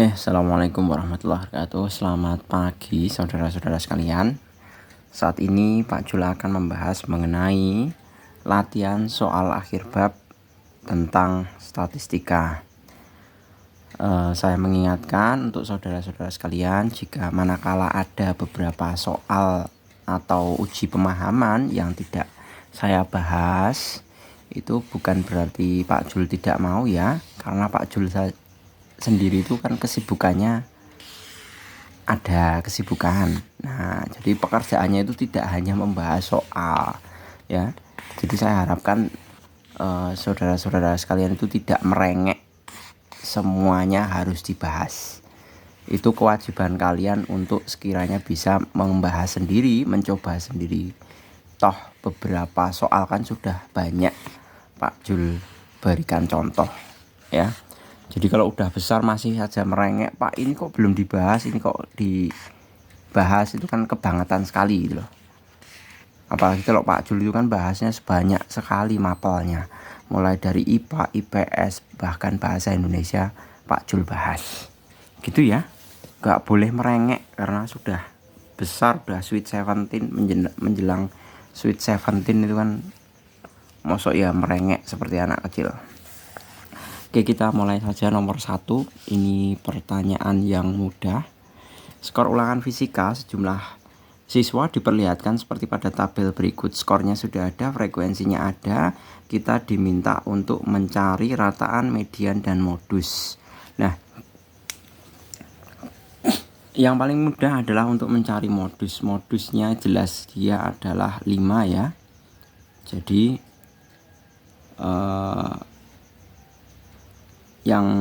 Assalamualaikum warahmatullahi wabarakatuh. Selamat pagi saudara-saudara sekalian. Saat ini Pak Jul akan membahas mengenai latihan soal akhir bab tentang statistika. Saya mengingatkan untuk saudara-saudara sekalian, jika manakala ada beberapa soal atau uji pemahaman yang tidak saya bahas, itu bukan berarti Pak Jul tidak mau ya, karena Pak Jul sendiri itu kan kesibukannya ada kesibukan. Nah, jadi pekerjaannya itu tidak hanya membahas soal ya. Jadi saya harapkan saudara-saudara sekalian itu tidak merengek semuanya harus dibahas. Itu kewajiban kalian untuk sekiranya bisa membahas sendiri, mencoba sendiri. Toh beberapa soal kan sudah banyak Pak Jul berikan contoh ya. Jadi kalau udah besar masih saja merengek, Pak ini kok belum dibahas, ini kok dibahas, itu kan kebangetan sekali gitu loh. Apalagi kalau Pak Jul itu kan bahasnya sebanyak sekali mapelnya, mulai dari IPA, IPS, bahkan bahasa Indonesia Pak Jul bahas. Gitu ya. Gak boleh merengek karena sudah besar, udah sweet 17, menjelang sweet 17 itu kan mosok ya merengek seperti anak kecil. Oke, kita mulai saja nomor 1. Ini pertanyaan yang mudah. Skor ulangan fisika sejumlah siswa diperlihatkan seperti pada tabel berikut. Skornya sudah ada, frekuensinya ada. Kita diminta untuk mencari rataan, median, dan modus. Nah, yang paling mudah adalah untuk mencari modus. Modusnya jelas dia adalah 5 ya. Jadi yang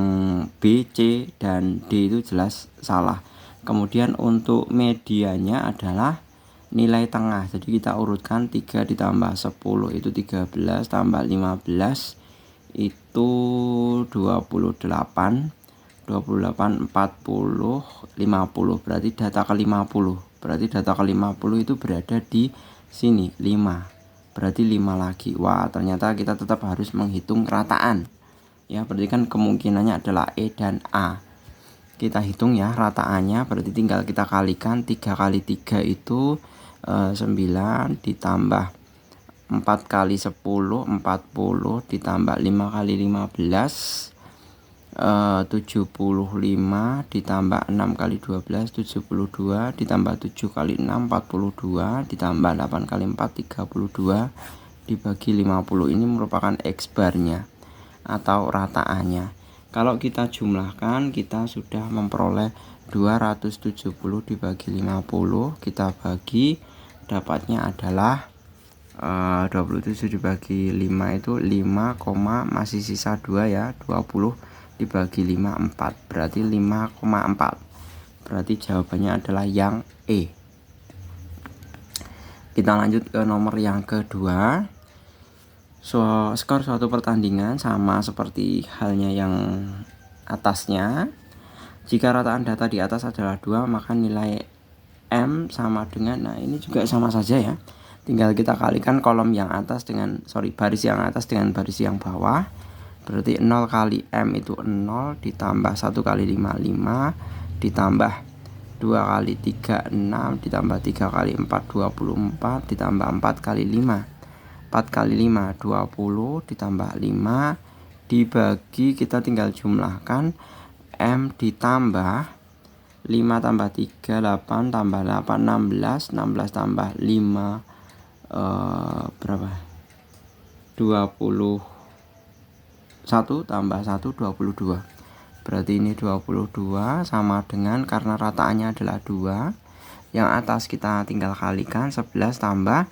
B, C, dan D itu jelas salah. Kemudian untuk medianya adalah nilai tengah. Jadi kita urutkan 3 ditambah 10 itu 13, tambah 15 itu 28, 40, 50. Berarti data ke 50. Berarti data ke 50 itu berada di sini 5. Berarti 5 lagi. Wah, ternyata kita tetap harus menghitung rataan. Ya, berarti kan kemungkinannya adalah E dan A. Kita hitung ya rataannya, berarti tinggal kita kalikan. 3 kali 3 itu 9 ditambah 4 kali 10, 40 ditambah 5 kali 15, 75 ditambah 6 kali 12, 72 ditambah 7 kali 6, 42 ditambah 8 kali 4, 32 dibagi 50. Ini merupakan X barnya atau rataannya. Kalau kita jumlahkan, kita sudah memperoleh 270 dibagi 50. Kita bagi, dapatnya adalah 27 dibagi 5 itu 5, masih sisa 2 ya. 20 dibagi 5 4. Berarti 5,4. Berarti jawabannya adalah yang E. Kita lanjut ke nomor yang kedua. Skor suatu pertandingan sama seperti halnya yang atasnya. Jika rataan data di atas adalah 2, maka nilai M sama dengan, nah ini juga sama saja ya. Tinggal kita kalikan kolom yang atas dengan, baris yang atas dengan baris yang bawah. Berarti 0 kali M itu 0 ditambah 1 kali 5, 5 ditambah 2 kali 3, 6 ditambah 3 kali 4, 24 ditambah 4 kali 5. 4 kali 5, 20 ditambah 5 dibagi, kita tinggal jumlahkan. M ditambah 5 tambah 3, 8 tambah 8, 16 tambah 5 berapa? 21 tambah 1, 22. Berarti ini 22 sama dengan, karena rataannya adalah 2. Yang atas kita tinggal kalikan, 11 tambah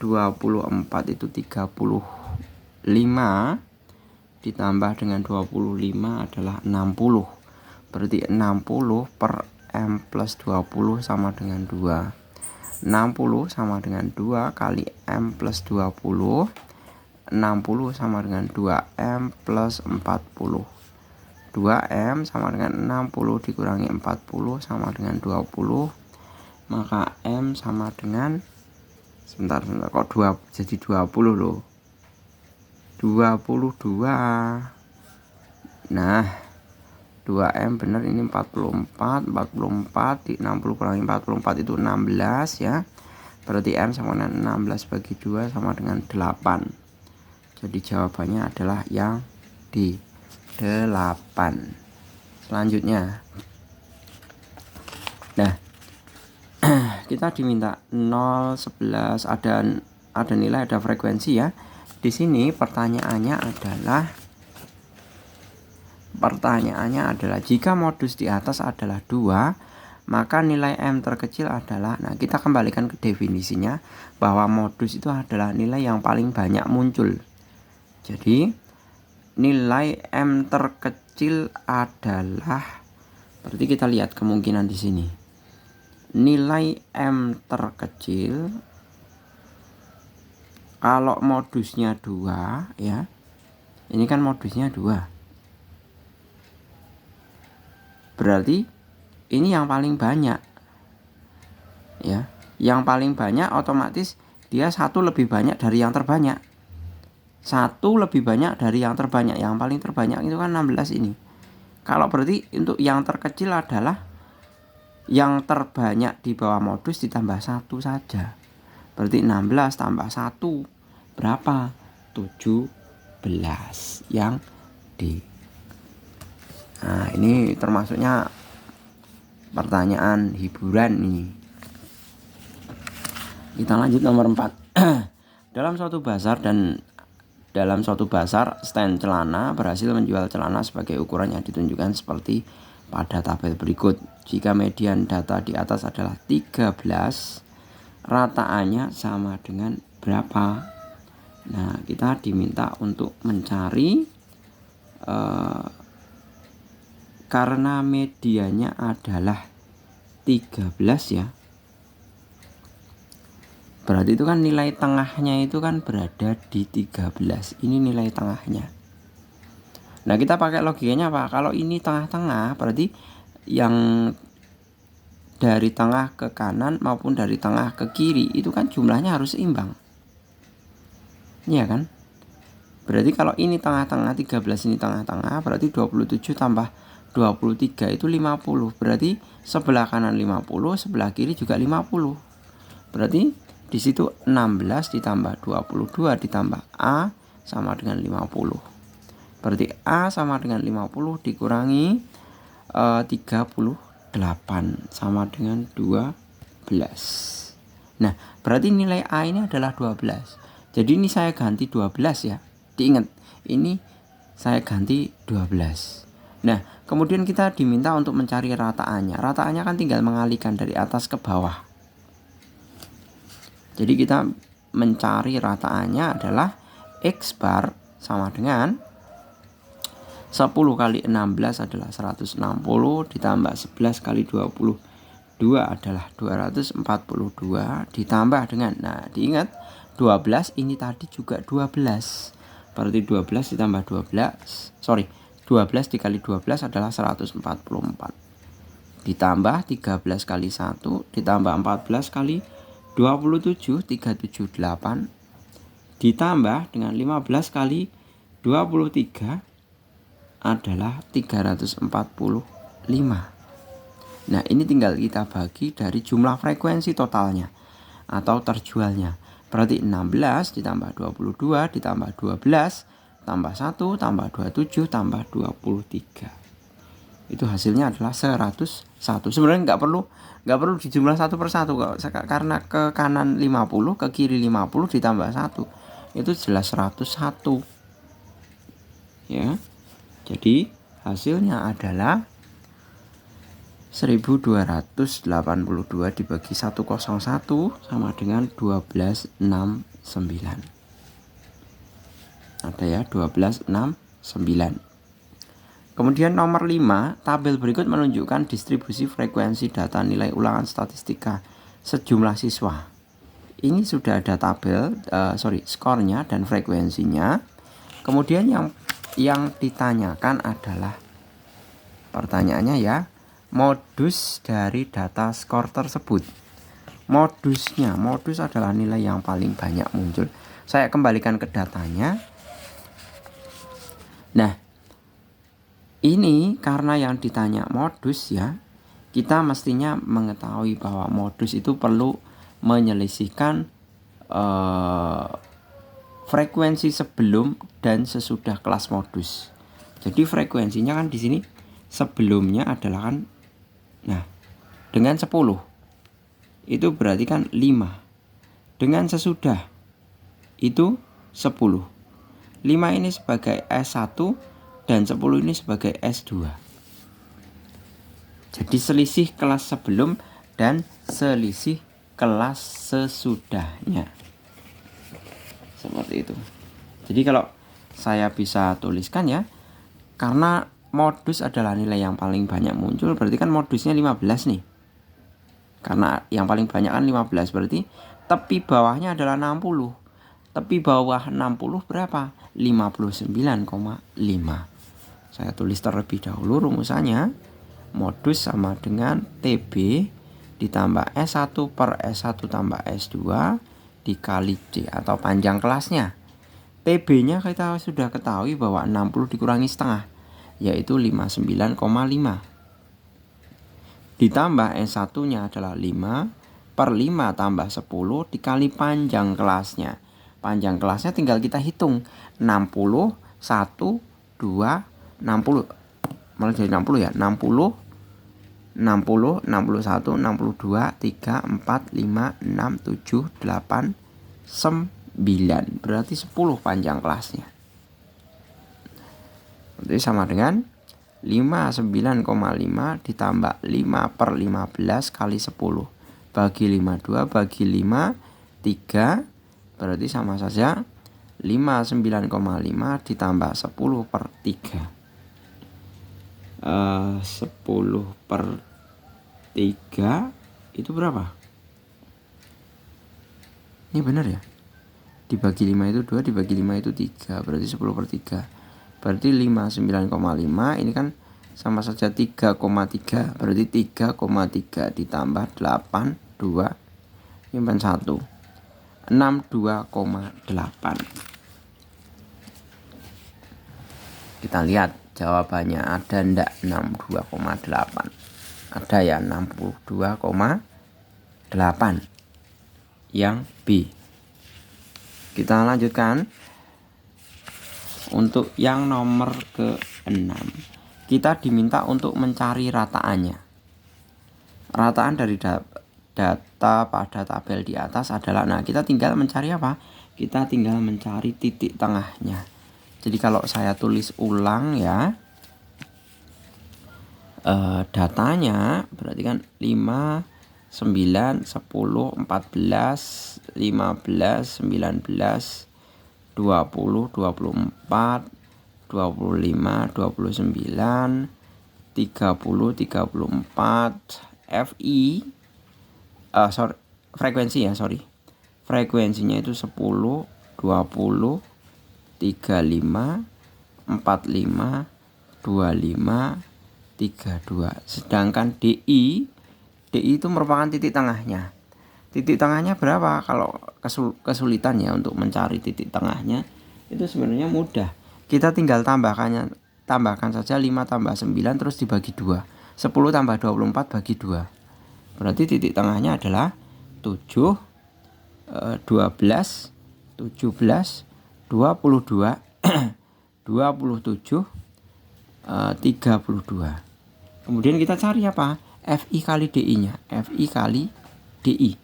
24 itu 35 ditambah dengan 25 adalah 60. Berarti 60 per M plus 20 sama dengan 2. 60 sama dengan 2 kali M plus 20. 60 sama dengan 2M plus 40. 2M sama dengan 60 dikurangi 40 sama dengan 20. Maka M sama dengan, sebentar kok 2 jadi 20 loh, 22. Nah, 2M benar, ini 44 di 60 kurangi 44 itu 16 ya. Berarti M sama dengan 16 bagi 2 sama dengan 8. Jadi jawabannya adalah yang D, 8. Selanjutnya, nah kita diminta 0, 11, ada nilai, ada frekuensi ya. Di sini pertanyaannya adalah jika modus di atas adalah 2, maka nilai M terkecil adalah, nah kita kembalikan ke definisinya bahwa modus itu adalah nilai yang paling banyak muncul. Jadi nilai M terkecil adalah, berarti kita lihat kemungkinan di sini. Nilai M terkecil kalau modusnya 2 ya. Ini kan modusnya 2. Berarti ini yang paling banyak. Ya, yang paling banyak otomatis dia 1 lebih banyak dari yang terbanyak. 1 lebih banyak dari yang terbanyak. Yang paling terbanyak itu kan 16 ini. Kalau berarti untuk yang terkecil adalah yang terbanyak di bawah modus ditambah 1 saja. Berarti 16 tambah 1 berapa? 17. Yang D. Nah, ini termasuknya pertanyaan hiburan ini. Kita lanjut nomor 4. Dalam suatu bazar stand celana berhasil menjual celana sebagai ukuran yang ditunjukkan seperti pada tabel berikut. Jika median data di atas adalah 13, rataannya sama dengan berapa? Nah, kita diminta untuk mencari karena medianya adalah 13 ya. Berarti itu kan nilai tengahnya itu kan berada di 13. Ini nilai tengahnya. Nah, kita pakai logikanya apa? Kalau ini tengah-tengah, berarti yang dari tengah ke kanan maupun dari tengah ke kiri itu kan jumlahnya harus seimbang. Iya kan? Berarti kalau ini tengah-tengah, 13 ini tengah-tengah, berarti 27 tambah 23 itu 50. Berarti sebelah kanan 50, sebelah kiri juga 50. Berarti di situ 16 ditambah 22 ditambah A sama dengan 50. Berarti A sama dengan 50 dikurangi 38 sama dengan 12. Nah, berarti nilai A ini adalah 12. Jadi ini saya ganti 12 ya. Diingat, ini saya ganti 12. Nah, kemudian kita diminta untuk mencari rataannya. Rataannya kan tinggal mengalihkan dari atas ke bawah. Jadi kita mencari rataannya adalah X bar sama dengan 10 kali 16 adalah 160 ditambah 11 kali 22 adalah 242 ditambah dengan, nah diingat 12 ini tadi juga 12. Berarti 12 ditambah 12 dikali 12 adalah 144. Ditambah 13 kali 1 ditambah 14 kali 27 378 ditambah dengan 15 kali 23 adalah 345. Nah, ini tinggal kita bagi dari jumlah frekuensi totalnya atau terjualnya. Berarti 16 ditambah 22 ditambah 12 tambah 1 tambah 27 tambah 23. Itu hasilnya adalah 101. Sebenarnya nggak perlu dijumlah satu persatu kok, karena ke kanan 50 ke kiri 50 ditambah 1 itu jelas 101 ya. Jadi hasilnya adalah 1282 dibagi 101 sama dengan 1269. Ada ya, 1269. Kemudian nomor 5, tabel berikut menunjukkan distribusi frekuensi data nilai ulangan statistika sejumlah siswa. Ini sudah ada tabel, skornya dan frekuensinya. Kemudian yang ditanyakan adalah, pertanyaannya ya, modus dari data skor tersebut. Modus adalah nilai yang paling banyak muncul. Saya kembalikan ke datanya. Nah, Ini karena yang ditanya modus ya, kita mestinya mengetahui bahwa modus itu perlu menyelesaikan frekuensi sebelum dan sesudah kelas modus. Jadi frekuensinya kan di sini sebelumnya adalah kan, nah dengan 10 itu berarti kan 5. Dengan sesudah itu 10. 5 ini sebagai S1 dan 10 ini sebagai S2. Jadi selisih kelas sebelum dan selisih kelas sesudahnya. Seperti itu. Jadi kalau saya bisa tuliskan ya, karena modus adalah nilai yang paling banyak muncul, berarti kan modusnya 15 nih. Karena yang paling banyak kan 15, berarti tepi bawahnya adalah 60. Tepi bawah 60 berapa? 59,5. Saya tulis terlebih dahulu rumusannya. Modus sama dengan TB ditambah S1 per S1 tambah S2 dikali D atau panjang kelasnya. TB-nya kita sudah ketahui bahwa 60 dikurangi setengah, yaitu 59,5. Ditambah S1-nya adalah 5 per 5 tambah 10 dikali panjang kelasnya. Panjang kelasnya tinggal kita hitung. 60, 1, 2, 60. Malah jadi 60 ya. 60, 60, 61, 62, 3, 4, 5, 6, 7, 8, 9. Berarti 10 panjang kelasnya. Jadi sama dengan 59,5 ditambah 5 per 15 kali 10 bagi 52 bagi 5 3, berarti sama saja 59,5 ditambah 10 per 3. 10 per 3 itu berapa? Ini benar ya? Dibagi 5 itu 2, dibagi 5 itu 3, berarti 10 per 3. Berarti 59,5 ini kan sama saja 3,3, berarti 3,3 ditambah 8, 2, simpan 1, 62,8. Kita lihat jawabannya ada ndak 62,8. Ada ya 62,8 yang B. Kita lanjutkan untuk yang nomor ke-6. Kita diminta untuk mencari rataannya. Rataan dari data pada tabel di atas adalah, nah kita tinggal mencari apa? Kita tinggal mencari titik tengahnya. Jadi kalau saya tulis ulang ya, datanya berarti kan 5, 9, 10, 14, 15, 19, 20, 24, 25, 29, 30, 34, FI, frekuensi ya, frekuensinya itu 10, 20, 35, 45, 25, 32. Sedangkan DI itu merupakan titik tengahnya. Titik tengahnya berapa? Kalau kesulitan ya untuk mencari titik tengahnya, itu sebenarnya mudah. Kita tinggal tambahkan saja 5 tambah 9 terus dibagi 2. 10 tambah 24 bagi 2. Berarti titik tengahnya adalah 7, 12, 17, 22, 27, 32. Kemudian kita cari apa? FI kali DI-nya. FI kali DI.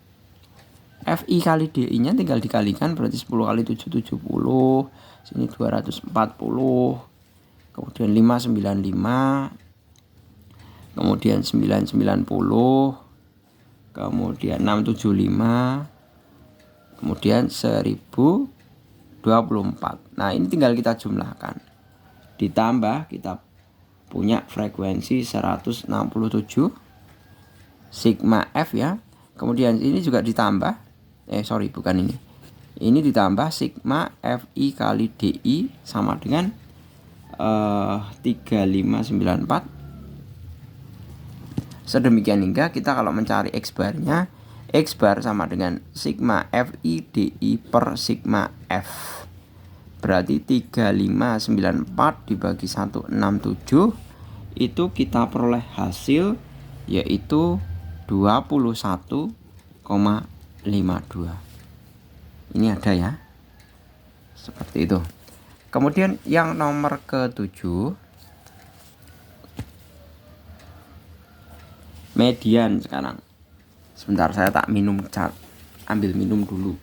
FI kali DI-nya tinggal dikalikan, berarti 10 kali 7, 70. Sini 240. Kemudian 595. Kemudian 990. Kemudian 675. Kemudian 1024. Nah, ini tinggal kita jumlahkan. Ditambah kita punya frekuensi 167 sigma F ya. Kemudian ini juga ditambah, bukan ini. Ini ditambah sigma FI kali DI sama dengan 3594. Sedemikian hingga kita kalau mencari X barnya, X bar sama dengan sigma FI DI per sigma F. Berarti 3594 dibagi 167 itu kita peroleh hasil yaitu 21,52. Ini ada ya, seperti itu. Kemudian yang nomor ke-7, median sekarang. Sebentar, saya tak minum cat, ambil minum dulu.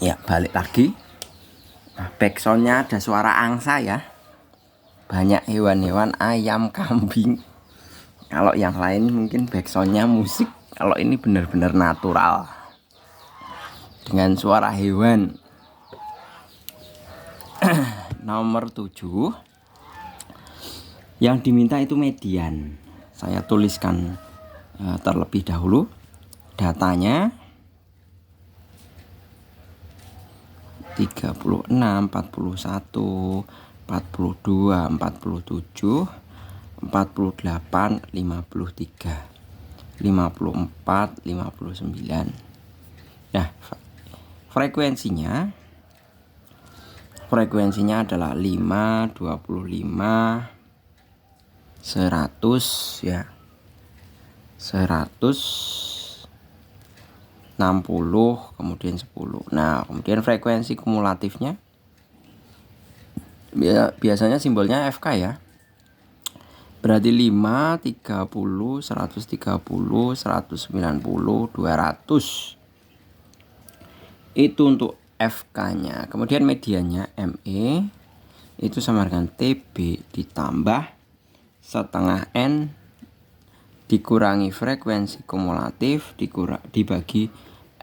Ya, balik lagi. Nah, backsoundnya ada suara angsa ya. Banyak hewan-hewan, ayam, kambing. Kalau yang lain mungkin backsoundnya musik. Kalau ini benar-benar natural dengan suara hewan. Nomor 7, yang diminta itu median. Saya tuliskan terlebih dahulu datanya. 36, 41, 42, 47, 48, 53, 54, 59. Nah, frekuensinya adalah 5, 25, 100 ya. 100, 60, kemudian 10. Nah, kemudian frekuensi kumulatifnya biasanya simbolnya FK ya. Berarti 5, 30, 130, 190, 200. Itu untuk FK-nya. Kemudian mediannya ME itu sama dengan TB ditambah setengah N dikurangi frekuensi kumulatif dibagi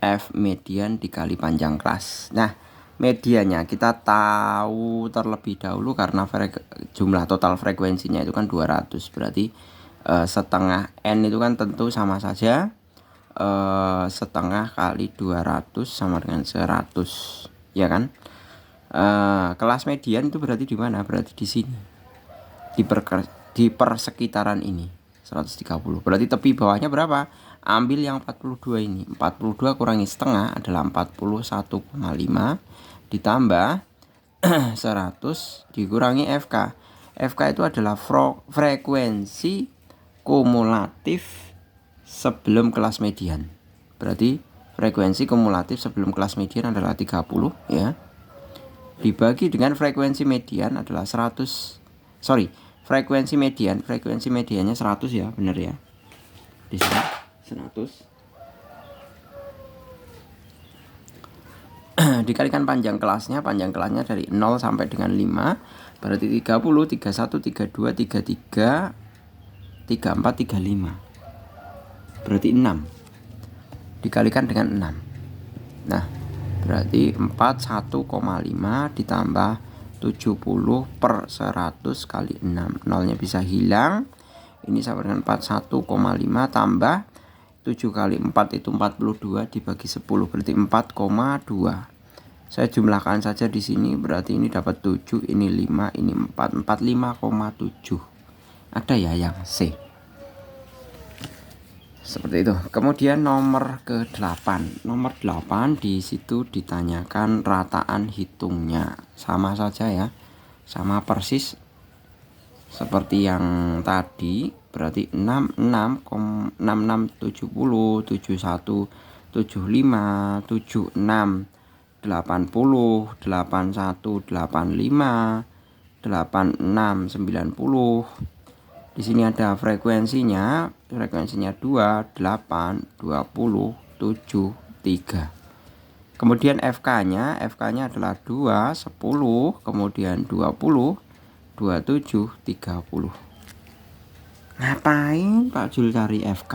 F median dikali panjang kelas. Nah, mediannya kita tahu terlebih dahulu karena jumlah total frekuensinya itu kan 200. Berarti setengah N itu kan tentu sama saja setengah kali 200 sama dengan 100, ya kan? Kelas median itu berarti di mana? Berarti di sini. Di persekitaran ini 130. Berarti tepi bawahnya berapa? Ambil yang 42 ini. 42 kurangi setengah adalah 41,5 ditambah 100 dikurangi FK. FK itu adalah frekuensi kumulatif sebelum kelas median. Berarti frekuensi kumulatif sebelum kelas median adalah 30 ya. Dibagi dengan frekuensi median adalah 100. Frekuensi mediannya 100 ya, benar ya. Di sini 100 dikalikan panjang kelasnya dari 0 sampai dengan 5 berarti 30, 31, 32, 33, 34, 35. Berarti 6 dikalikan dengan 6. Nah, berarti 41,5 ditambah 70 per 100 kali 6. Nolnya bisa hilang. Ini sama dengan 41,5 tambah 7 kali 4 itu 42 dibagi 10 berarti 4,2. Saya jumlahkan saja di sini, berarti ini dapat 7, ini 5, ini 4, 45,7. Ada ya yang C. Seperti itu. Kemudian nomor ke-8. Nomor 8 di situ ditanyakan rataan hitungnya. Sama saja ya. Sama persis seperti yang tadi, berarti 66, 66, 70, 71, 75, 76, 80, 81, 85, 86, 90. Di sini ada frekuensinya 2, 8, 20, 7, 3. Kemudian FK-nya adalah 2, 10, kemudian 20, 27, 30. Ngapain Pak Jul cari FK?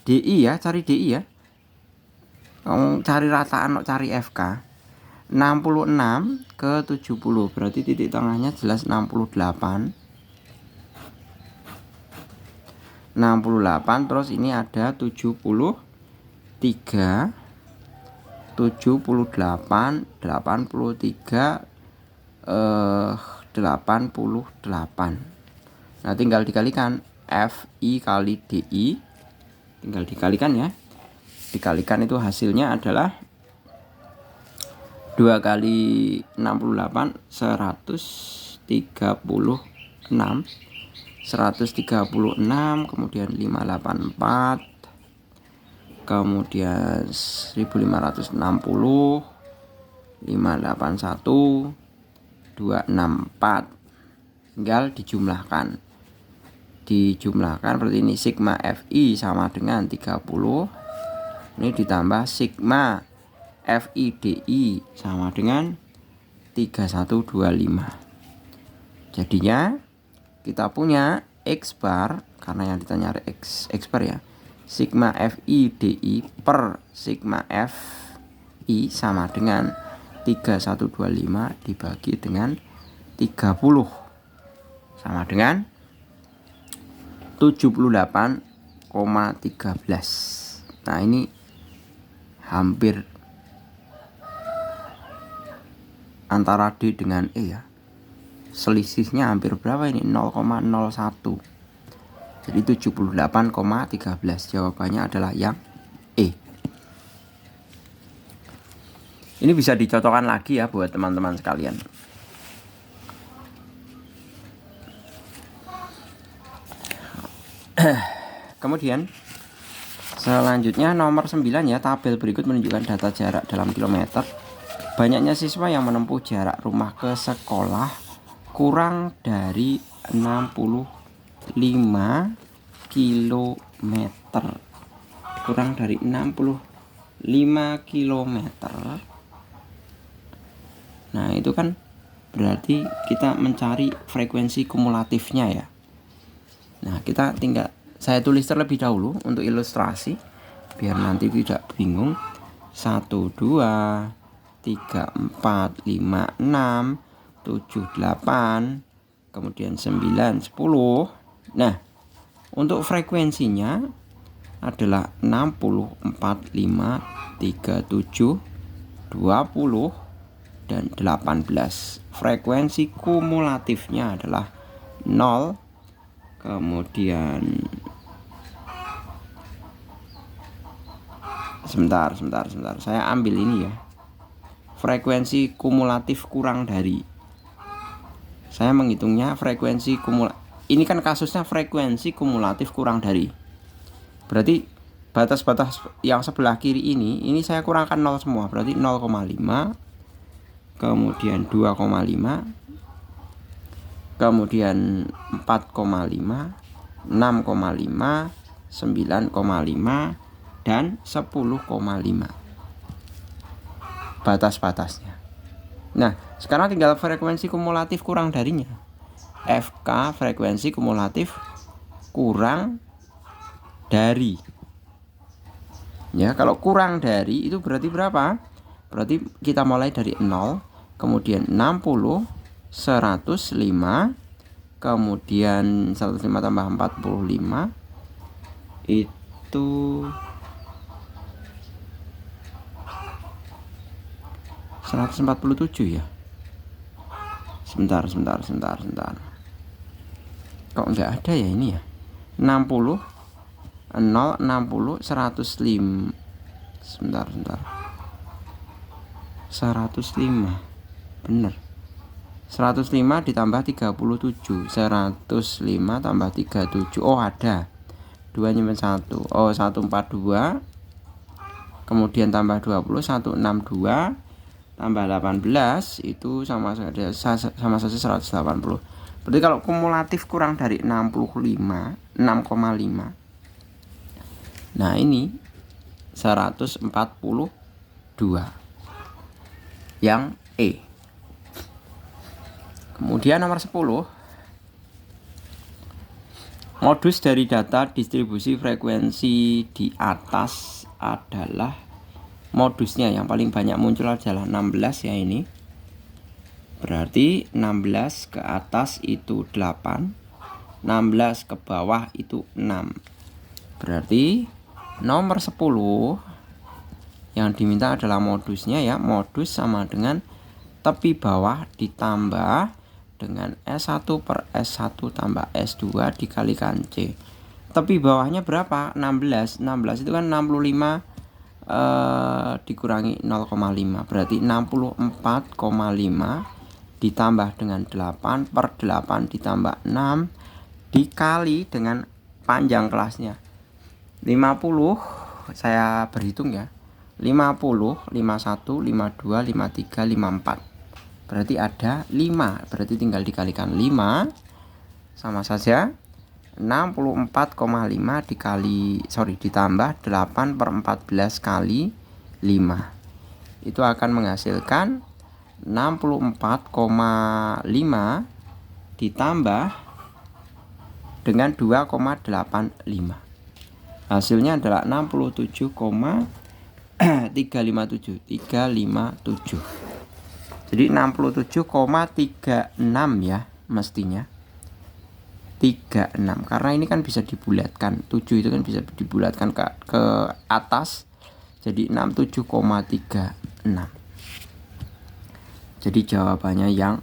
DI ya, cari DI ya. Cari rataan, cari FK. 66 ke 70, berarti titik tengahnya jelas 68. 68, terus ini ada 73, 78, 83, 88. Nah, tinggal dikalikan FI kali DI. Tinggal dikalikan ya. Dikalikan itu hasilnya adalah 2 kali 68 136, 136, kemudian 584, kemudian 1560, 581, 264. Tinggal dijumlahkan berarti ini sigma FI sama dengan 30. Ini ditambah sigma FIDI sama dengan 3125. Jadinya kita punya X bar, karena yang ditanya X bar ya, sigma FIDI per sigma FI sama dengan 3125 dibagi dengan 30 sama dengan 78,13. Nah, ini hampir antara D dengan E ya. Selisihnya hampir berapa ini? 0,01. Jadi 78,13. Jawabannya adalah yang E. Ini bisa dicocokkan lagi ya buat teman-teman sekalian. Kemudian selanjutnya nomor 9 ya, tabel berikut menunjukkan data jarak dalam kilometer. Banyaknya siswa yang menempuh jarak rumah ke sekolah kurang dari 65 km. Kurang dari 65 km. Nah, itu kan berarti kita mencari frekuensi kumulatifnya ya. Nah, saya tulis terlebih dahulu untuk ilustrasi biar nanti tidak bingung. 1, 2, 3, 4, 5, 6, 7, 8, kemudian 9, 10. Nah, untuk frekuensinya adalah 60, 45, 37, 20, dan 18. Frekuensi kumulatifnya adalah 0. Kemudian sebentar, saya ambil ini ya, frekuensi kumulatif kurang dari. Saya menghitungnya frekuensi kumulatif. Ini kan kasusnya frekuensi kumulatif kurang dari. Berarti batas-batas yang sebelah kiri ini saya kurangkan 0 semua. Berarti 0,5, kemudian 2,5, kemudian 4,5, 6,5, 9,5, dan 10,5 batas-batasnya. Nah, sekarang tinggal frekuensi kumulatif kurang darinya. FK frekuensi kumulatif kurang dari. Ya, kalau kurang dari itu berarti berapa? Berarti kita mulai dari 0, kemudian 60, 105, kemudian 105 tambah 45 itu 147 ya. Sebentar. Kok enggak ada ya ini ya? 60, 0, 60, 105. Sebentar. 105. Bener. 105 ditambah 37. 105 tambah 37. Oh, ada. 2 nyimpen 1. Oh, 142. kemudian tambah 20, 162 tambah 18 itu sama saja 180. Berarti kalau kumulatif kurang dari 65, 6,5. Nah, ini 142 yang E. Kemudian nomor 10, modus dari data distribusi frekuensi di atas adalah modusnya yang paling banyak muncul adalah 16 ya ini. Berarti 16 ke atas itu 8, 16 ke bawah itu 6. Berarti nomor 10 yang diminta adalah modusnya ya. Modus sama dengan tepi bawah ditambah dengan S1 per S1 tambah S2 dikalikan C. Tepi bawahnya berapa? 16. 16 itu kan 65 dikurangi 0,5. Berarti 64,5 ditambah dengan 8 per 8 ditambah 6 dikali dengan panjang kelasnya 50. Saya berhitung ya, 50, 51, 52, 53, 54. Berarti ada 5. Berarti tinggal dikalikan 5. Sama saja 64,5 ditambah 8 per 14 kali 5. Itu akan menghasilkan 64,5 ditambah dengan 2,85. Hasilnya adalah 67,357. Jadi 67,36 ya mestinya. 36 karena ini kan bisa dibulatkan. 7 itu kan bisa dibulatkan ke atas. Jadi 67,36. Jadi jawabannya yang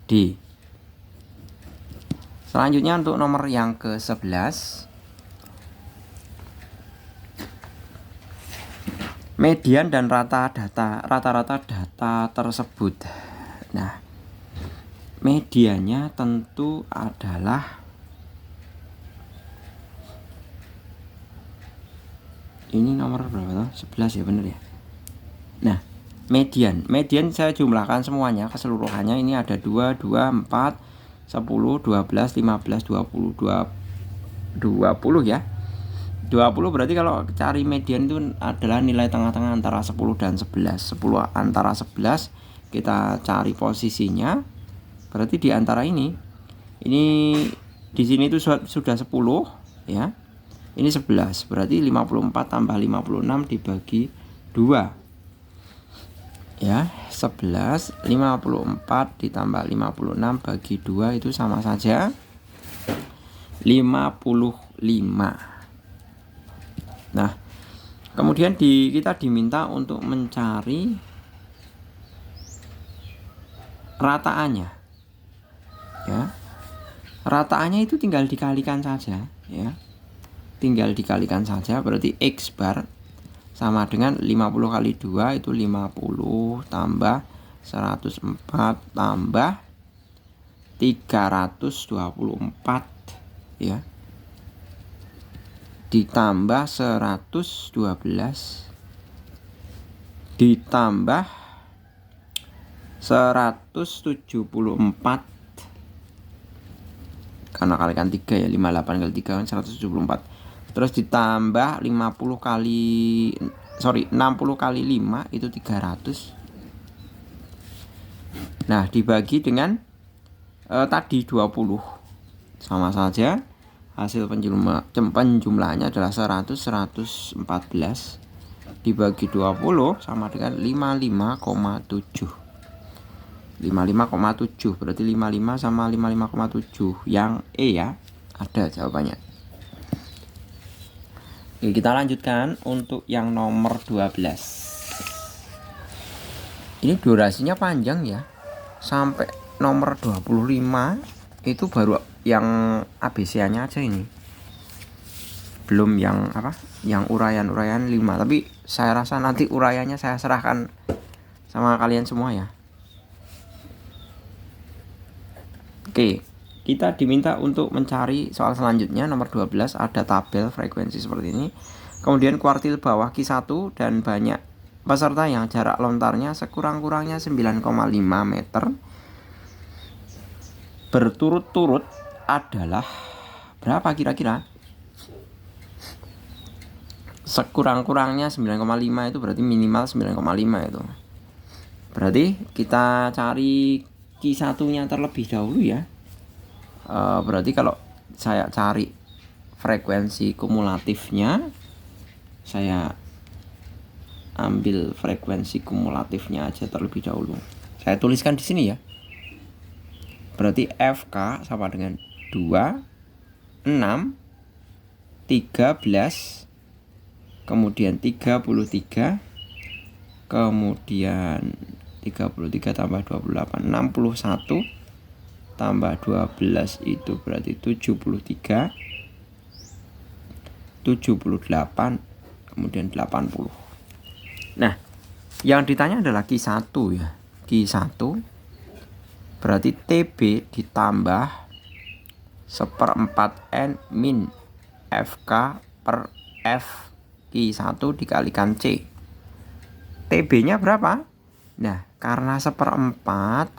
D. Selanjutnya untuk nomor yang ke-11, median dan rata-rata data tersebut. Nah, mediannya tentu adalah ini nomor berapa tuh? 11 ya, bener ya. Nah, median saya jumlahkan semuanya keseluruhannya. Ini ada 2, 4, 10, 12, 15, 20 ya. 20 berarti kalau cari median itu adalah nilai tengah-tengah antara 10 dan 11. 10 antara 11 kita cari posisinya. Berarti di antara ini di sini itu sudah 10 ya. Ini 11. Berarti 54 tambah 56 dibagi 2. Ya, 11, 54 ditambah 56 bagi 2 itu sama saja 55. Nah, kemudian kita diminta untuk mencari rataannya. Ya. Rataannya itu tinggal dikalikan saja ya. Tinggal dikalikan saja, berarti X bar sama dengan 50 kali 2 itu 50 tambah 104 tambah 324 ya. Ditambah 112 ditambah 174 karena kalikan 3 ya, 58 kali 3 kan 174. Terus ditambah 60 kali 5 itu 300. Nah, dibagi dengan tadi 20 sama saja. Hasil penjumlahannya adalah 100, 114 dibagi 20 sama dengan 55,7. 55,7 berarti 55 sama 55,7 yang E ya. Ada jawabannya. Oke, kita lanjutkan untuk yang nomor 12. Ini durasinya panjang ya. Sampai nomor 25 itu baru yang ABC-nya aja ini. Belum yang yang uraian-uraian 5. Tapi saya rasa nanti uraiannya saya serahkan sama kalian semua ya. Oke, kita diminta untuk mencari soal selanjutnya nomor 12. Ada tabel frekuensi seperti ini. Kemudian kuartil bawah Q1 dan banyak peserta yang jarak lontarnya sekurang-kurangnya 9,5 meter berturut-turut adalah berapa kira-kira? Sekurang-kurangnya 9,5 itu berarti minimal 9,5 itu. Berarti kita cari Q1 nya terlebih dahulu ya. Berarti kalau saya cari frekuensi kumulatifnya, saya ambil frekuensi kumulatifnya aja terlebih dahulu. Saya tuliskan di sini ya. Berarti FK sama dengan 2, 6, 13, kemudian 33, kemudian 33 tambah 28, 61, tambah 12 itu berarti 73, 78, kemudian 80. Nah, yang ditanya adalah Q1 ya. Q1 berarti TB ditambah 1/4 N min FK per F Q1 dikalikan C. TB nya berapa? Nah, karena 1/4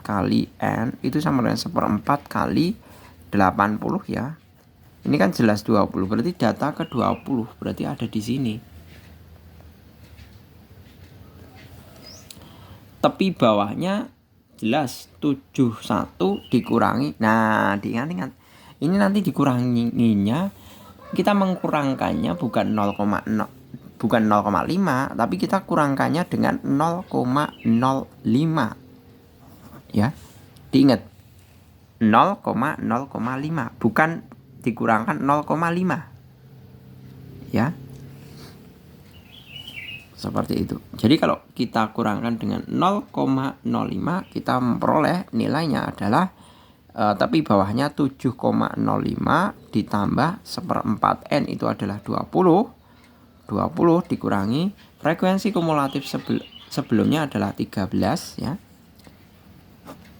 kali N itu sama dengan 1/4 kali 80 ya. Ini kan jelas 20, berarti data ke 20 berarti ada di sini. Tepi bawahnya jelas 71 dikurangi. Nah, diingat-ingat. Ini nanti dikuranginya, kita mengkurangkannya bukan 0,0, bukan 0,5, tapi kita kurangkannya dengan 0,05. Ya. Diingat. 0,05, bukan dikurangkan 0,5. Ya. Seperti itu. Jadi kalau kita kurangkan dengan 0,05, kita memperoleh nilainya adalah tapi bawahnya 7,05 ditambah 1/4 N itu adalah 20. 20 dikurangi frekuensi kumulatif sebelumnya adalah 13 ya.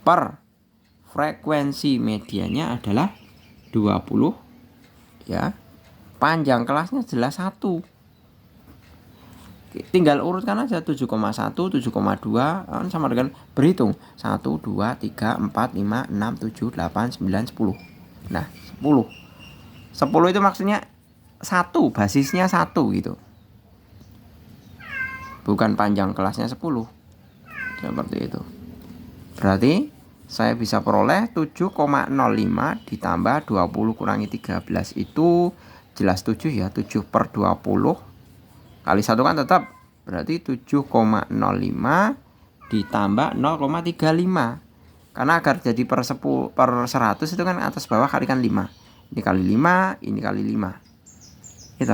Per frekuensi medianya adalah 20 ya. Panjang kelasnya jelas 1. Tinggal urutkan aja 7,1, 7,2 sama dengan berhitung 1, 2, 3, 4, 5, 6, 7, 8, 9, 10. Nah 10 itu maksudnya 1, basisnya 1 gitu, bukan panjang kelasnya 10. Seperti itu. Berarti saya bisa peroleh 7,05 ditambah 20 kurangi 13 itu jelas 7 ya. 7/20 kali 1 kan tetap berarti 7,05 ditambah 0,35. Karena agar jadi per 100 itu kan atas bawah kalikan 5. Ini kali 5, ini kali 5. Gitu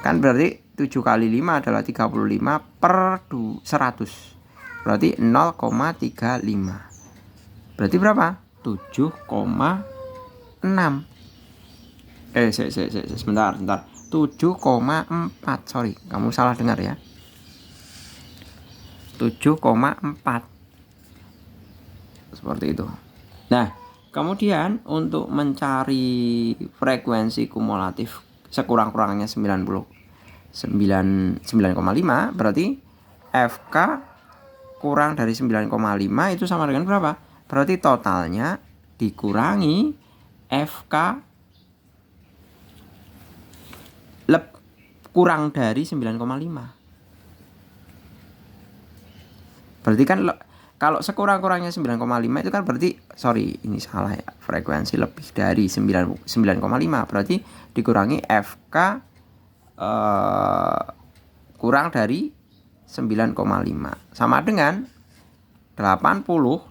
kan berarti 7 kali 5 adalah 35 per 100. Berarti 0,35. Berarti berapa? 7,6. Sebentar. 7,4. Sorry, kamu salah dengar ya. 7,4. Seperti itu. Nah, kemudian untuk mencari frekuensi kumulatif sekurang-kurangnya 9,5 berarti FK kurang dari 9,5 itu sama dengan berapa? Berarti totalnya dikurangi FK kurang dari 9,5. Berarti kan kalau sekurang-kurangnya 9,5 itu kan berarti, sorry ini salah ya, frekuensi lebih dari 9,5 berarti dikurangi FK kurang dari 9,5 sama dengan 80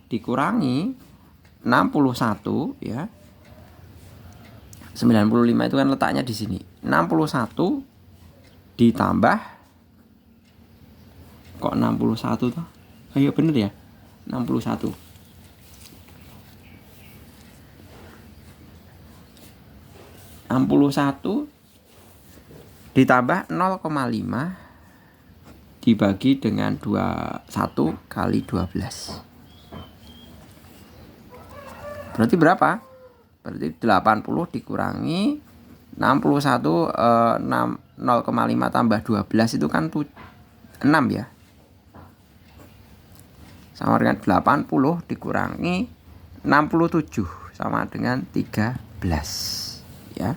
dikurangi 61 ya. 95 itu kan letaknya di sini. 61 ditambah kok 61 toh? Ayo bener ya. 61. 61 ditambah 0,5 dibagi dengan 21 kali 12. Berarti berapa? Berarti 80 dikurangi 61 6 0,5 tambah 12 itu kan 6 ya. Sama dengan 80 dikurangi 67 sama dengan 13 ya.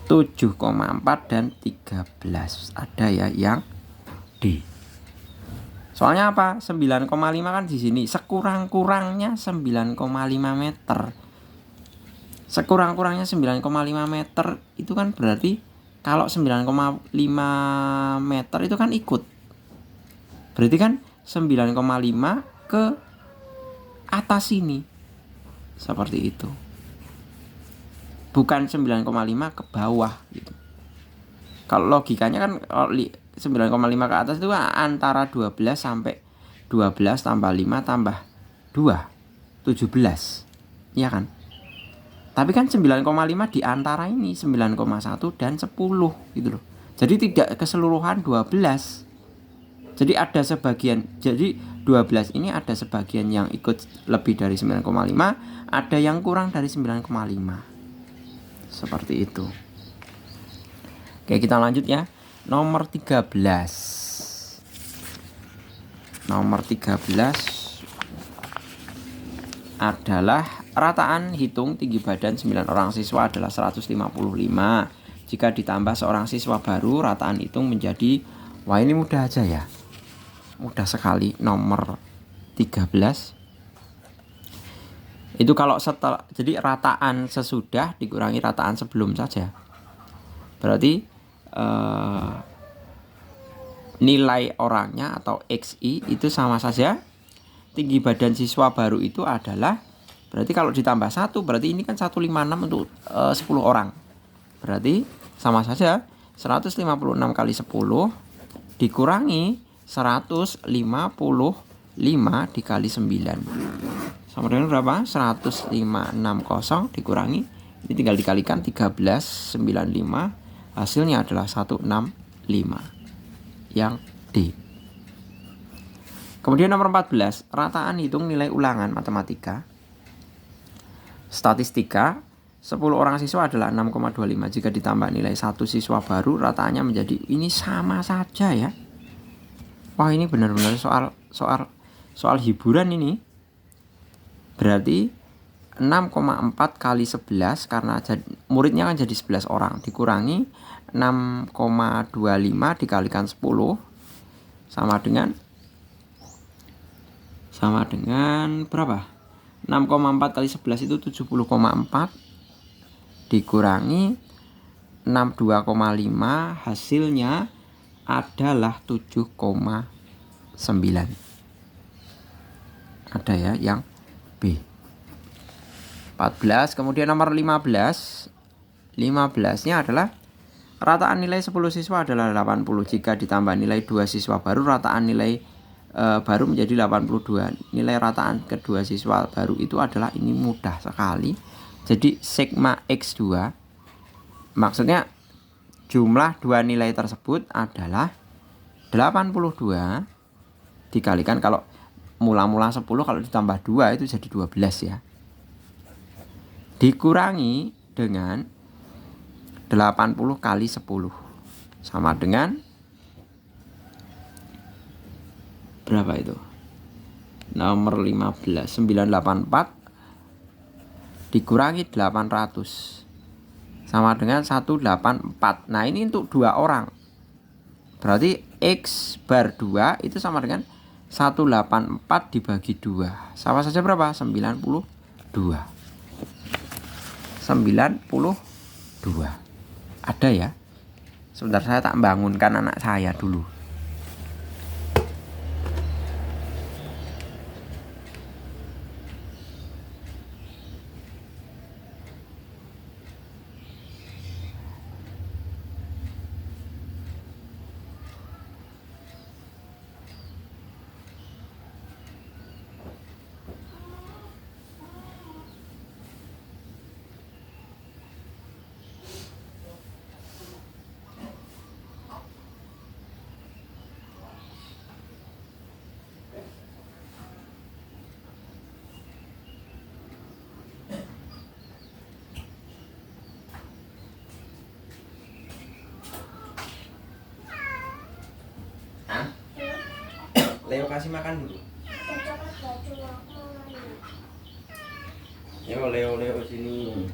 7,4 dan 13 ada ya yang D. Soalnya apa? 9,5 kan di sini sekurang-kurangnya 9,5 meter. Sekurang-kurangnya 9,5 meter itu kan berarti kalau 9,5 meter itu kan ikut. Berarti kan 9,5 ke atas ini. Seperti itu. Bukan 9,5 ke bawah gitu. Kalau logikanya kan 9,5 ke atas itu antara 12 sampai 12 tambah 5 tambah 2 17. Iya kan? Tapi kan 9,5 di antara ini 9,1 dan 10 gitu loh. Jadi tidak keseluruhan 12. Jadi ada sebagian, jadi 12 ini ada sebagian yang ikut lebih dari 9,5, ada yang kurang dari 9,5. Seperti itu. Oke, kita lanjut ya. Nomor 13. Nomor 13 adalah rataan hitung tinggi badan 9 orang siswa adalah 155. Jika ditambah seorang siswa baru, rataan hitung menjadi, wah ini mudah aja ya. Mudah sekali. Nomor 13 itu kalau setelah, jadi rataan sesudah dikurangi rataan sebelum saja. Berarti nilai orangnya atau XI itu sama saja. Tinggi badan siswa baru itu adalah, berarti kalau ditambah 1 berarti ini kan 156 untuk 10 orang. Berarti sama saja 156 kali 10 dikurangi 155 dikali 9. Sama dengan berapa? 1560 dikurangi, ini tinggal dikalikan 1395, hasilnya adalah 165 yang D. Kemudian nomor 14, rataan hitung nilai ulangan matematika. Statistika, 10 orang siswa adalah 6,25. Jika ditambah nilai 1 siswa baru, rataannya menjadi, ini sama saja ya. Wah, ini benar-benar soal hiburan ini. Berarti 6,4 kali 11 karena muridnya kan jadi 11 orang, dikurangi 6,25 dikalikan 10 sama dengan berapa? 6,4 kali 11 itu 70,4 dikurangi 62,5, hasilnya adalah 7,9. Ada ya yang B. 14. Kemudian nomor 15. 15-nya adalah rataan nilai 10 siswa adalah 80. Jika ditambah nilai 2 siswa baru, rataan nilai baru menjadi 82. Nilai rataan kedua siswa baru itu adalah, ini mudah sekali. Jadi sigma X2, maksudnya jumlah dua nilai tersebut adalah 82 dikalikan, kalau mula-mula 10 kalau ditambah 2 itu jadi 12 ya. Dikurangi dengan 80 kali 10 sama dengan berapa itu? Nomor 15, 984 dikurangi 800 sama dengan 184. Nah, ini untuk 2 orang. Berarti X bar 2 itu sama dengan 184 dibagi 2. Sama saja berapa? 92. 92. Ada ya? Sebentar, saya tak bangunkan anak saya dulu. Ayo kasih makan dulu. Yo Leo sini.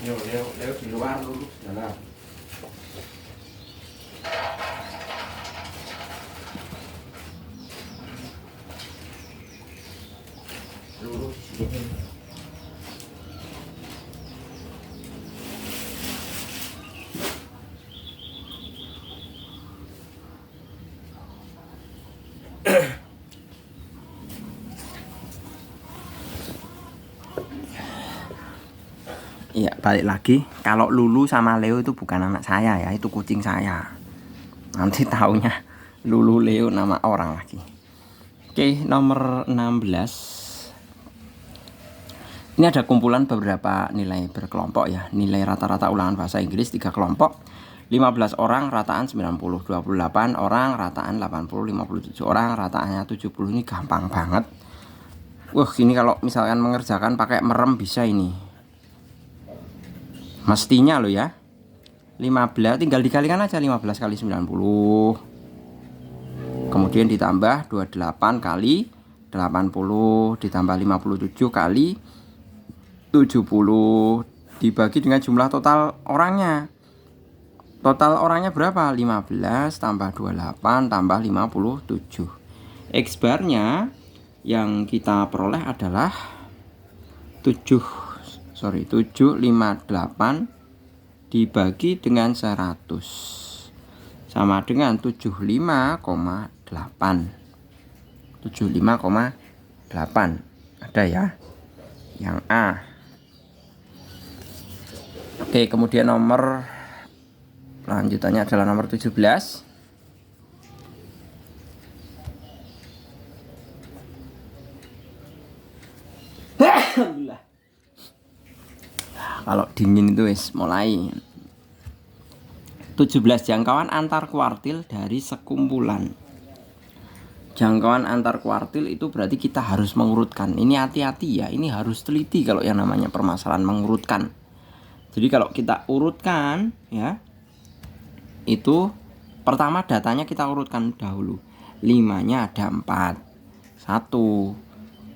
Yo Leo di luar dulu sana. Lurus di sini. Iya, balik lagi. Kalau Lulu sama Leo itu bukan anak saya ya, itu kucing saya. Nanti taunya Lulu Leo nama orang lagi. Oke, nomor 16. Ini ada kumpulan beberapa nilai berkelompok ya. Nilai rata-rata ulangan bahasa Inggris 3 kelompok. 15 orang rataan 90, 28 orang rataan 80, 57 orang rataannya 70. Ini gampang banget. Wah, ini kalau misalkan mengerjakan pakai merem bisa ini. Mestinya lo ya. 15 tinggal dikalikan aja 15 kali 90. Kemudian ditambah 28 kali 80 ditambah 57 kali 70 dibagi dengan jumlah total orangnya. Total orangnya berapa? 15 tambah 28 tambah 57. X barnya yang kita peroleh adalah 758 dibagi dengan 100 sama dengan 75,8. 75,8 ada ya yang A. Oke, kemudian nomor lanjutannya adalah nomor 17. Alhamdulillah. Kalau dingin itu wis mulai. 17 jangkauan antar kuartil dari sekumpulan. Jangkauan antar kuartil itu berarti kita harus mengurutkan. Ini hati-hati ya, ini harus teliti kalau yang namanya permasalahan mengurutkan. Jadi kalau kita urutkan ya, itu pertama datanya kita urutkan dahulu. 5-nya ada 4. 1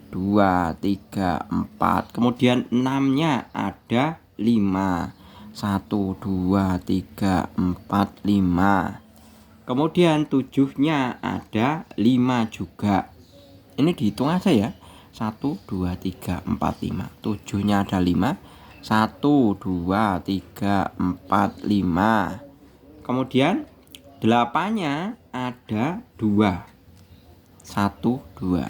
2 3 4. Kemudian 6-nya ada 5. 1 2 3 4 5. Kemudian 7-nya ada 5 juga. Ini dihitung aja ya. 1 2 3 4 5. 7-nya ada 5. 1 2 3 4 5. Kemudian 8-nya ada 2. 1 2.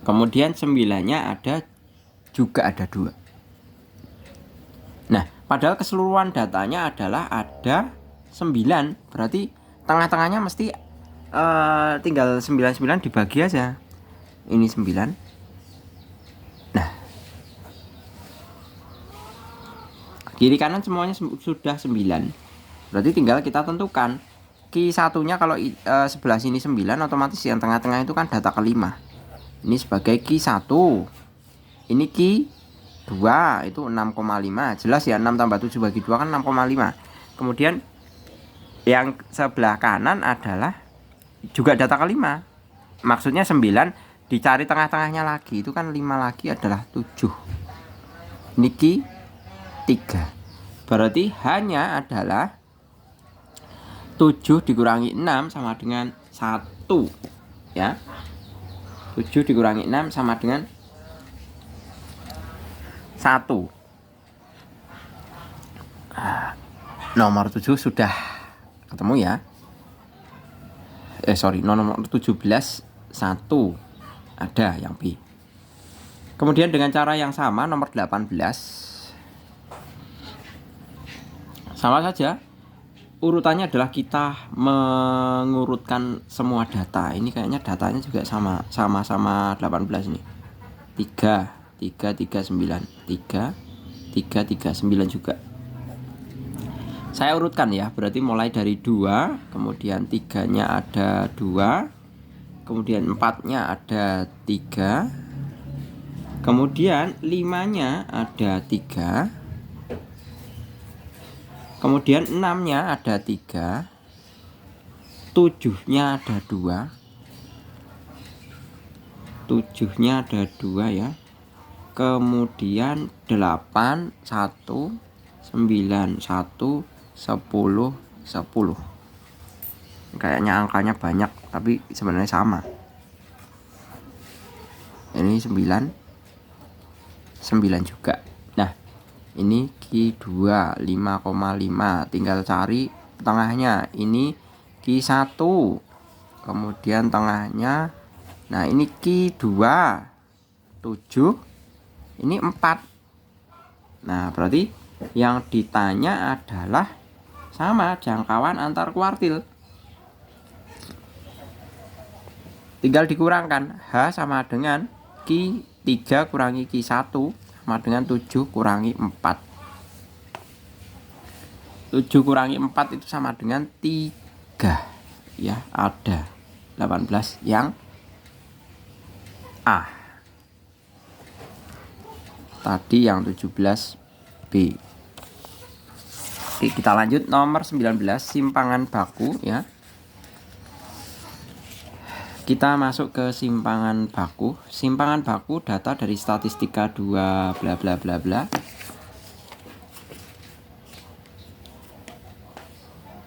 Kemudian 9-nya ada 2. Nah, padahal keseluruhan datanya adalah ada 9. Berarti tengah-tengahnya mesti tinggal 99 dibagi aja. Ini 9. Nah, kiri kanan semuanya sudah 9. Berarti tinggal kita tentukan Q satunya. Kalau sebelah sini 9, otomatis yang tengah-tengah itu kan data kelima. Ini sebagai Q1. Ini Q2 itu 6,5. Jelas ya, 6 tambah 7 bagi 2 kan 6,5. Kemudian yang sebelah kanan adalah juga data kelima. Maksudnya 9 dicari tengah-tengahnya lagi. Itu kan 5 lagi adalah 7. Ini Q3. Berarti hanya adalah 7 dikurangi 6 sama dengan 1 ya. 7 dikurangi 6 sama dengan 1. Nomor 7 sudah ketemu ya. Nomor 17 1 ada yang B. Kemudian dengan cara yang sama nomor 18 sama saja. Urutannya adalah kita mengurutkan semua data. Ini kayaknya datanya juga sama-sama 18 nih. 3 3 3 9 3 3 3 9 juga. Saya urutkan ya, berarti mulai dari 2, kemudian 3-nya ada 2, kemudian 4-nya ada 3, Kemudian 5-nya ada 3. Kemudian 6-nya ada 3. 7-nya ada 2. 7-nya ada 2 ya. Kemudian 8, 1, 9, 1, 10, 10. Kayaknya angkanya banyak, tapi sebenarnya sama. Ini 9 juga. Nah, ini Q2 5,5. Tinggal cari tengahnya. Ini Q1. Kemudian tengahnya. Nah, ini Q2 7. Ini 4. Nah, berarti yang ditanya adalah sama jangkauan antar kuartil. Tinggal dikurangkan. H sama dengan Q3 kurangi Q1 sama dengan 7 kurangi 4. 7 kurangi 4 itu sama dengan 3. Ya, ada 18 yang A. Tadi yang 17B. Oke, kita lanjut nomor 19, simpangan baku ya. Kita masuk ke simpangan baku. Simpangan baku data dari statistika 2 bla bla bla bla.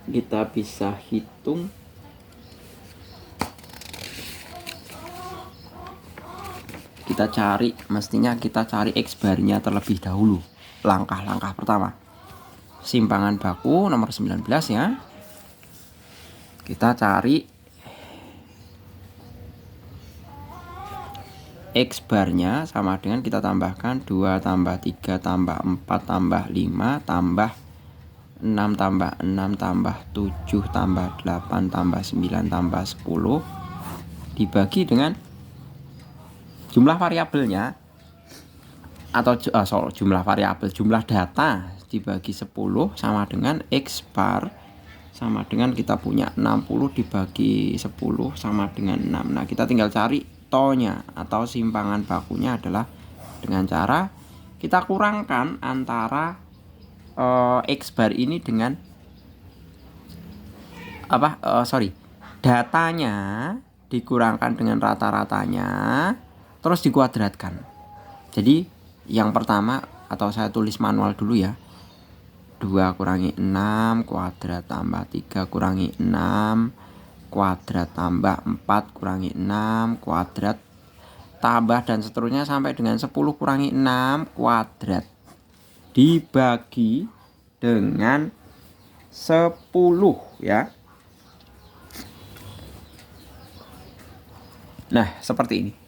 Kita bisa hitung. Kita cari, mestinya kita cari X barnya terlebih dahulu. Langkah-langkah pertama. Simpangan baku nomor 19 ya. Kita cari X barnya sama dengan kita tambahkan 2 tambah 3 tambah 4 tambah 5 tambah 6 tambah 6 tambah 7 tambah 8 tambah 9 tambah 10 dibagi dengan jumlah variabelnya atau jumlah variabel, jumlah data dibagi 10 sama dengan X bar sama dengan kita punya 60 dibagi 10 sama dengan 6. Nah, kita tinggal cari tonya atau simpangan bakunya adalah dengan cara kita kurangkan antara X bar ini dengan datanya dikurangkan dengan rata-ratanya terus dikuadratkan. Jadi yang pertama, atau saya tulis manual dulu ya, 2 kurangi 6 kuadrat tambah 3 kurangi 6 kuadrat tambah 4 kurangi 6 kuadrat tambah dan seterusnya sampai dengan 10 kurangi 6 kuadrat dibagi dengan 10 ya. Nah, seperti ini.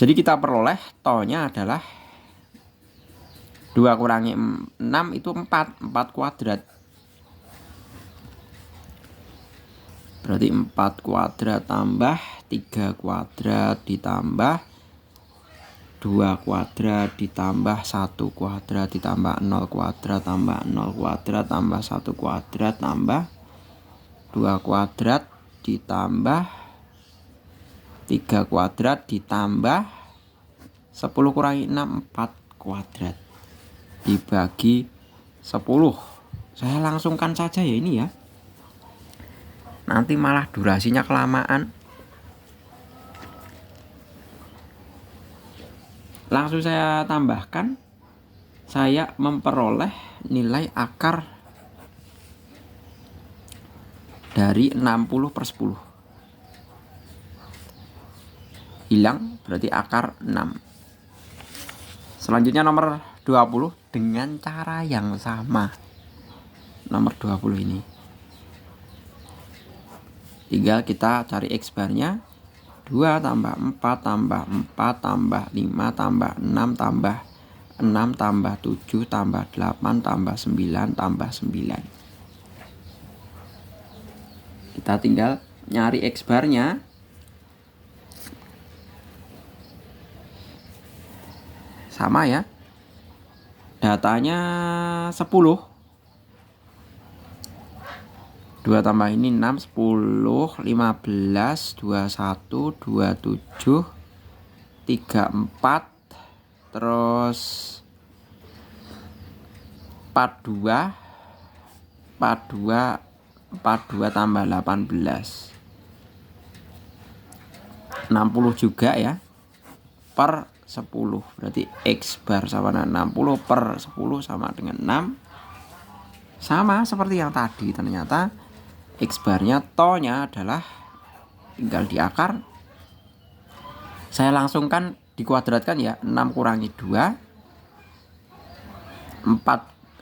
Jadi kita peroleh tonya adalah 2 kurangi 6 itu 4 kuadrat. Berarti 4 kuadrat tambah 3 kuadrat ditambah 2 kuadrat ditambah 1 kuadrat ditambah 0 kuadrat tambah 0 kuadrat tambah 1 kuadrat tambah 2 kuadrat ditambah 3 kuadrat ditambah 10 kurangi 6 4 kuadrat dibagi 10. Saya langsungkan saja ya ini ya. Nanti malah durasinya kelamaan. Langsung saya tambahkan. Saya memperoleh nilai akar dari 60/10. Hilang, berarti akar 6. Selanjutnya nomor 20 dengan cara yang sama. Nomor 20 ini. Tinggal kita cari X barnya. 2 tambah 4 tambah 4 tambah 5 tambah 6 tambah 6 tambah 7 tambah 8 tambah 9 tambah 9. Kita tinggal nyari X barnya. Sama ya. Datanya 10. 2 tambah ini 6, 10, 15, 21, 27, 30, 34, terus 42 tambah 18 60 juga ya, per 10. Berarti X bar sama dengan 60 per 10 sama dengan 6. Sama seperti yang tadi, ternyata X barnya to-nya adalah tinggal di akar. Saya langsungkan dikuadratkan ya, 6 kurangi 2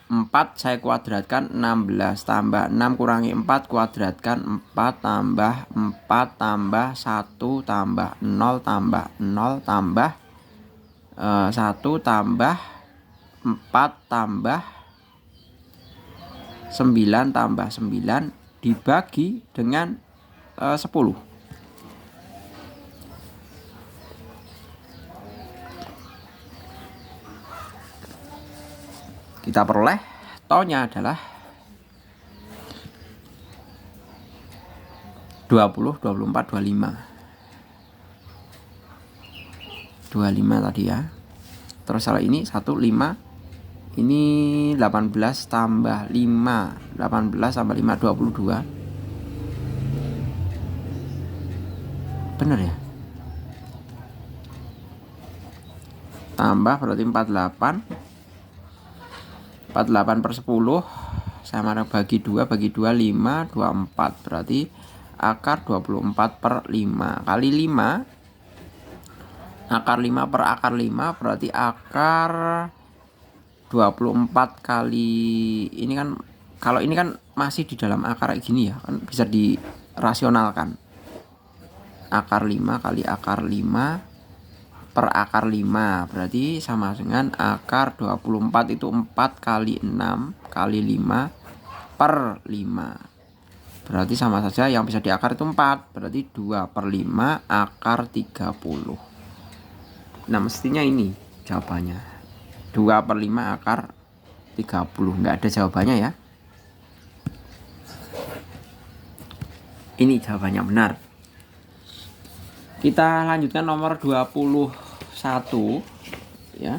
4 saya kuadratkan 16 tambah 6 kurangi 4 kuadratkan 4 tambah 4 tambah 1 tambah 0 tambah 0 tambah 1 tambah 4 tambah 9 tambah 9 dibagi dengan 10. Kita peroleh to-nya adalah 20, 24, 25. 25 tadi ya. Terus kalau ini 1, 5. Ini 18 tambah 5. 18 tambah 5, 22. Bener ya? Tambah berarti 48. 48 per 10 sama bagi 2, 5, 24. Berarti akar 24 per 5 kali 5. Akar 5 per akar 5 berarti akar 24 kali ini kan, kalau ini kan masih di dalam akar kayak gini ya, kan bisa dirasionalkan. Akar 5 kali akar 5 per akar 5 berarti sama dengan akar 24 itu 4 kali 6 kali 5 per 5. Berarti sama saja, yang bisa diakar itu 4. Berarti 2 per 5 akar 30. Nah mestinya ini jawabannya 2 per 5 akar 30. Nggak ada jawabannya ya. Ini jawabannya benar. Kita lanjutkan nomor 21 ya.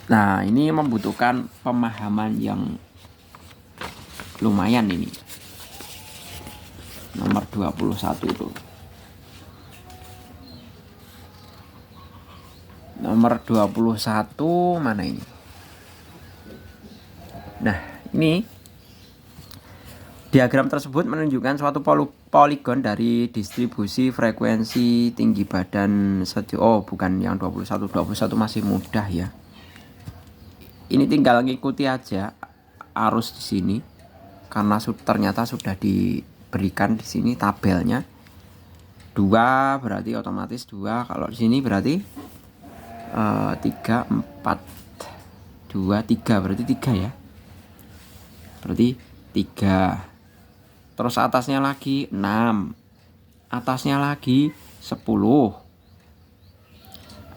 Nah, ini membutuhkan pemahaman yang lumayan ini. Nomor 21 itu. Nomor 21 mana ini? Nah, ini diagram tersebut menunjukkan suatu poligon dari distribusi frekuensi tinggi badan oh bukan yang 21 masih mudah ya. Ini tinggal ngikuti aja arus di sini karena ternyata sudah diberikan di sini tabelnya. 2 berarti otomatis 2, kalau di sini berarti 3 4 2 3 berarti 3 ya. Berarti 3. Terus atasnya lagi 6. Atasnya lagi 10.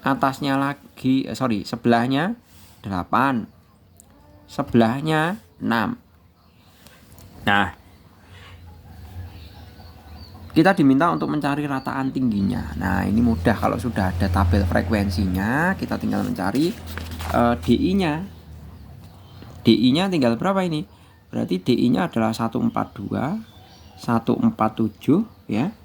Atasnya lagi sebelahnya 8. Sebelahnya 6. Nah, kita diminta untuk mencari rataan tingginya. Nah, ini mudah kalau sudah ada tabel frekuensinya, kita tinggal mencari DI-nya. DI-nya tinggal berapa ini? Berarti DI-nya adalah 142, 147 ya.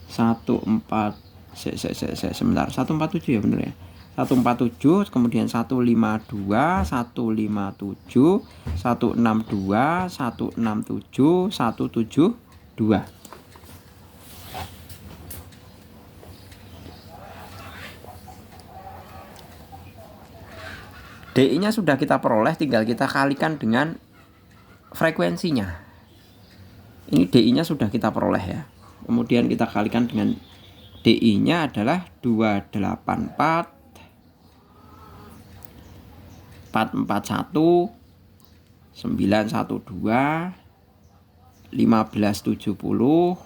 147 ya bener ya. 147, kemudian 152, 157, 162, 167, 172. DI-nya sudah kita peroleh, tinggal kita kalikan dengan frekuensinya. Ini DI-nya sudah kita peroleh ya. Kemudian kita kalikan dengan DI-nya adalah 284 441 912 1570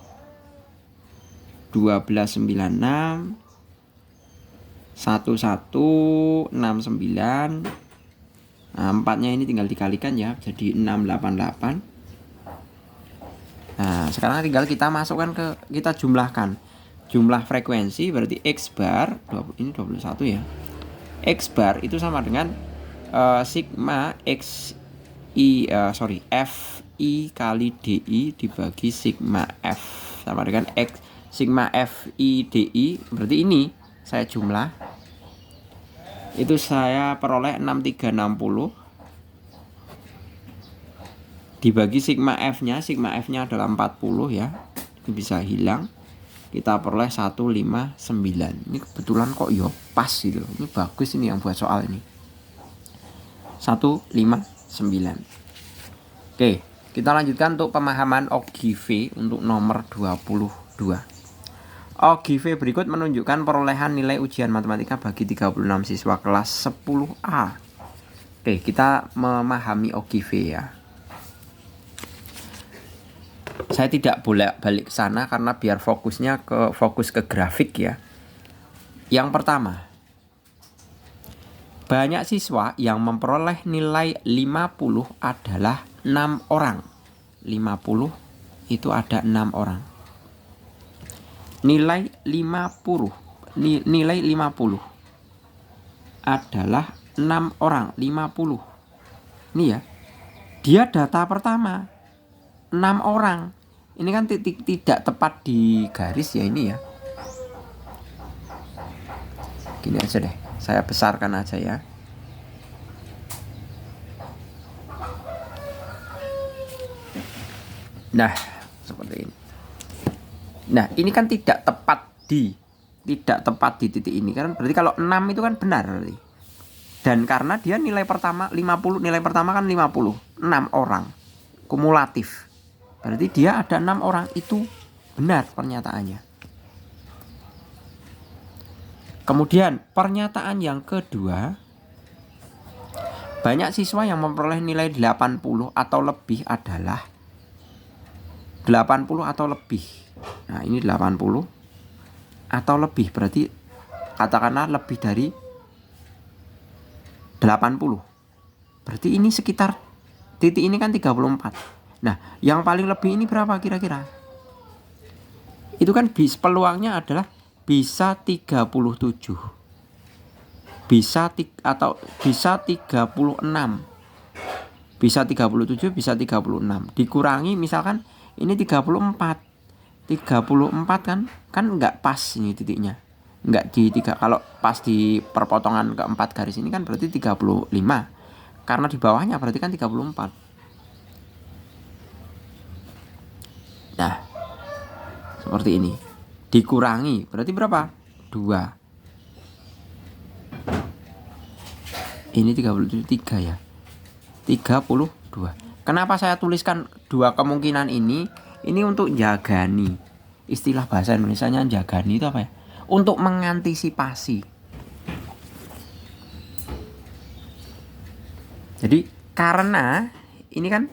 1296 1169. Nah, 4-nya ini tinggal dikalikan ya, jadi 688. Nah, sekarang tinggal kita masukkan kita jumlahkan. Jumlah frekuensi berarti X bar, ini 21 ya. X bar itu sama dengan sigma X I F I kali DI dibagi sigma F sama dengan X sigma F I DI. Berarti ini saya jumlah, itu saya peroleh 6360 dibagi sigma F nya adalah 40 ya, ini bisa hilang, kita peroleh 159. Ini kebetulan kok yo pas gitu, ini bagus ini yang buat soal ini 159. Oke, kita lanjutkan untuk pemahaman Ogive untuk nomor 22. Ogive berikut menunjukkan perolehan nilai ujian matematika bagi 36 siswa kelas 10A. Oke, kita memahami Ogive ya. Saya tidak boleh balik ke sana karena biar fokus ke grafik ya. Yang pertama, banyak siswa yang memperoleh nilai 50 adalah 6 orang. 50 itu ada 6 orang. Nilai 50 adalah 6 orang. 50. Ini ya. Dia data pertama 6 orang. Ini kan tidak tepat di garis ya ini ya. Gini aja deh, saya besarkan aja ya. Nah, seperti ini. Nah, ini kan tidak tepat di titik ini kan, berarti kalau 6 itu kan benar berarti. Dan karena dia nilai pertama 50, nilai pertama kan 50, 6 orang kumulatif. Berarti dia ada 6 orang, itu benar pernyataannya. Kemudian pernyataan yang kedua, banyak siswa yang memperoleh nilai 80 atau lebih adalah 80 atau lebih. Nah, ini 80 atau lebih, berarti katakanlah lebih dari 80. Berarti ini sekitar titik ini kan 34. Nah, yang paling lebih ini berapa kira-kira? Itu kan peluangnya adalah bisa 37. Bisa 36. Bisa 37, bisa 36. Dikurangi misalkan ini 34. 34 kan enggak pas ini titiknya. Enggak di 3, kalau pas di perpotongan keempat garis ini kan berarti 35. Karena di bawahnya berarti kan 34. Nah, seperti ini. Dikurangi berarti berapa? 2. Ini 33 ya. 32. Kenapa saya tuliskan 2 kemungkinan ini? Ini untuk jagani. Istilah bahasa Indonesianya jagani itu apa ya? Untuk mengantisipasi. Jadi karena ini kan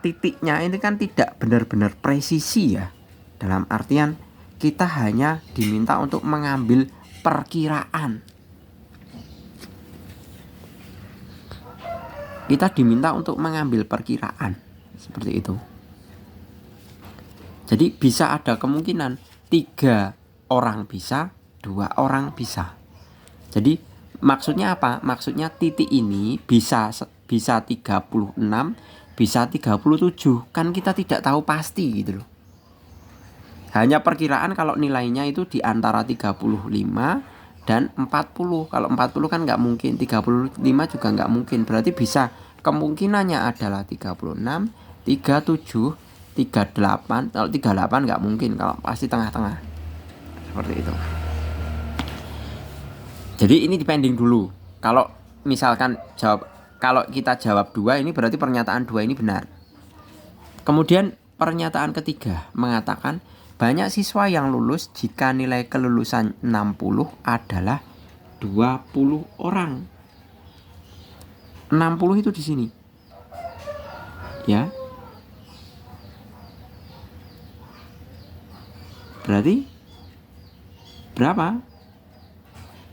titiknya ini kan tidak benar-benar presisi ya. Dalam artian kita hanya diminta untuk mengambil perkiraan. Kita diminta untuk mengambil perkiraan seperti itu. Jadi bisa ada kemungkinan 3 orang bisa, 2 orang bisa. Jadi maksudnya apa? Maksudnya titik ini bisa 36, bisa 37. Kan kita tidak tahu pasti gitu loh. Hanya perkiraan kalau nilainya itu di antara 35 dan 40. Kalau 40 kan nggak mungkin, 35 juga nggak mungkin. Berarti bisa kemungkinannya adalah 36, 37, 38. Kalau 38 nggak mungkin, kalau pasti tengah-tengah. Seperti itu. Jadi ini dipending dulu. Kalau misalkan kalau kita jawab 2, ini berarti pernyataan 2 ini benar. Kemudian pernyataan ketiga mengatakan banyak siswa yang lulus jika nilai kelulusan 60 adalah 20 orang. 60 itu di sini. Ya. Berarti berapa?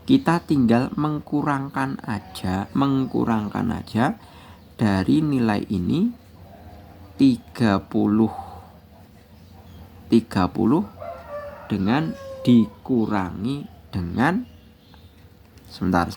Kita tinggal mengkurangkan aja dari nilai ini 30 dengan dikurangi dengan sebentar.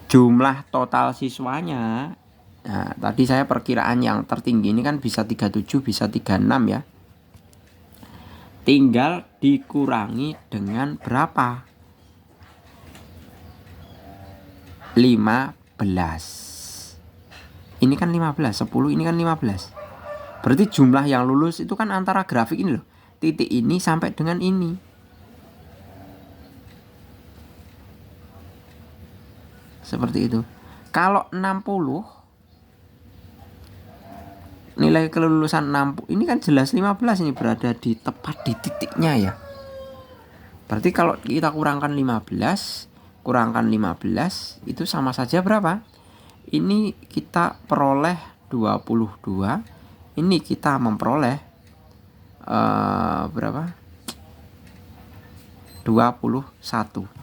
Jumlah total siswanya. Nah, tadi saya perkiraan yang tertinggi ini kan bisa 37, bisa 36 ya. Tinggal dikurangi dengan berapa? 15. Ini kan 15, 10 ini kan 15. Berarti jumlah yang lulus itu kan antara grafik ini loh. Titik ini sampai dengan ini. Seperti itu. Kalau 60, nilai kelulusan 60 ini kan jelas 15, ini berada di tepat di titiknya ya. Berarti kalau kita kurangkan 15 itu sama saja berapa? Ini kita peroleh 22. Ini kita memperoleh berapa? 21.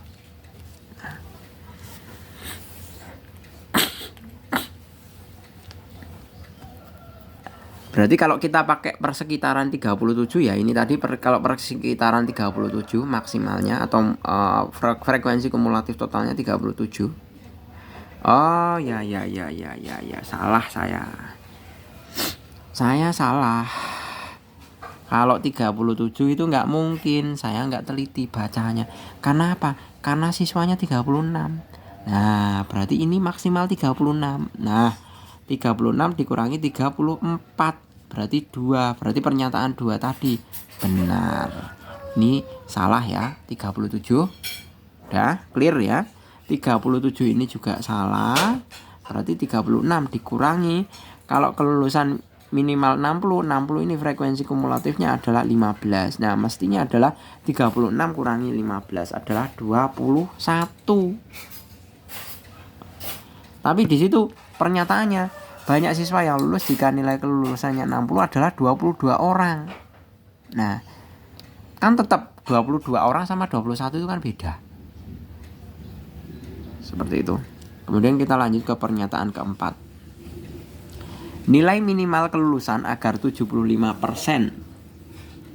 Berarti kalau kita pakai persekitaran 37 ya, ini tadi kalau persekitaran 37 maksimalnya atau frekuensi kumulatif totalnya 37. Oh ya, salah saya salah. Kalau 37 itu nggak mungkin, saya nggak teliti bacanya. Karena apa? Karena siswanya 36. Nah, berarti ini maksimal 36. Nah, 36 dikurangi 34. Berarti 2. Berarti pernyataan 2 tadi benar. Ini salah ya, 37. Udah clear ya. 37 ini juga salah. Berarti 36 dikurangi. Kalau kelulusan minimal 60 ini frekuensi kumulatifnya adalah 15. Nah, mestinya adalah 36 kurangi 15 adalah 21. Tapi di situ pernyataannya banyak siswa yang lulus jika nilai kelulusannya 60 adalah 22 orang. Nah, kan tetap 22 orang sama 21 itu kan beda. Seperti itu. Kemudian kita lanjut ke pernyataan keempat. Nilai minimal kelulusan agar 75%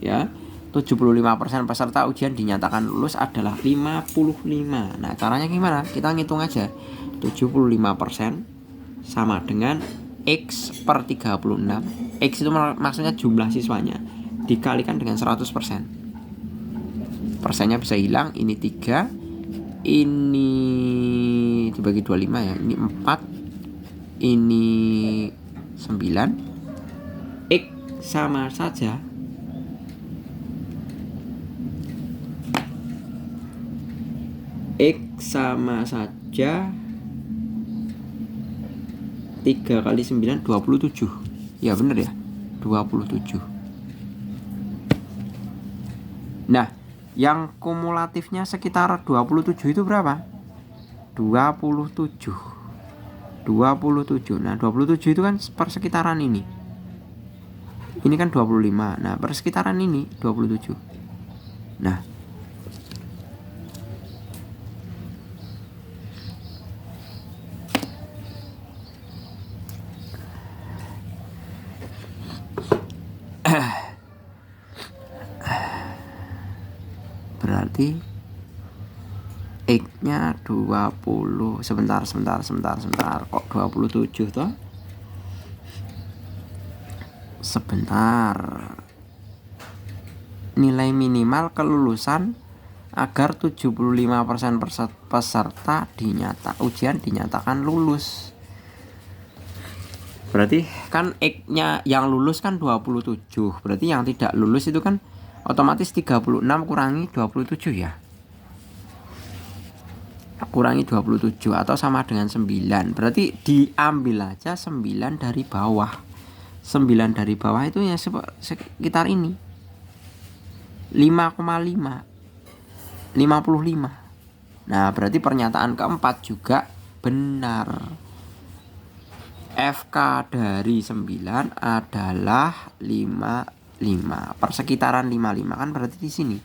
ya, 75% peserta ujian dinyatakan lulus adalah 55. Nah, caranya gimana? Kita ngitung aja. 75% sama dengan X per 36. X itu maksudnya jumlah siswanya dikalikan dengan 100%. Persennya bisa hilang. Ini 3, ini dibagi 25 ya. Ini 4, ini 9. X sama saja X sama saja 3 kali 9 27. Ya bener ya, 27. Nah, yang kumulatifnya sekitar 27 itu berapa? 27. Nah, 27 itu kan persekitaran ini. Ini kan 25. Nah, persekitaran ini 27. Nah, berarti X-nya 20. Sebentar. Kok 27 toh? Sebentar. Nilai minimal kelulusan agar 75% peserta ujian dinyatakan lulus. Berarti kan X-nya yang lulus kan 27. Berarti yang tidak lulus itu kan otomatis 36 kurangi 27 ya. Kurangi 27 atau sama dengan 9. Berarti diambil aja 9 dari bawah. 9 dari bawah itu ya sekitar ini. 5,5. 55. Nah, berarti pernyataan keempat juga benar. FK dari 9 adalah 55. Persekitaran 55 kan berarti di sini.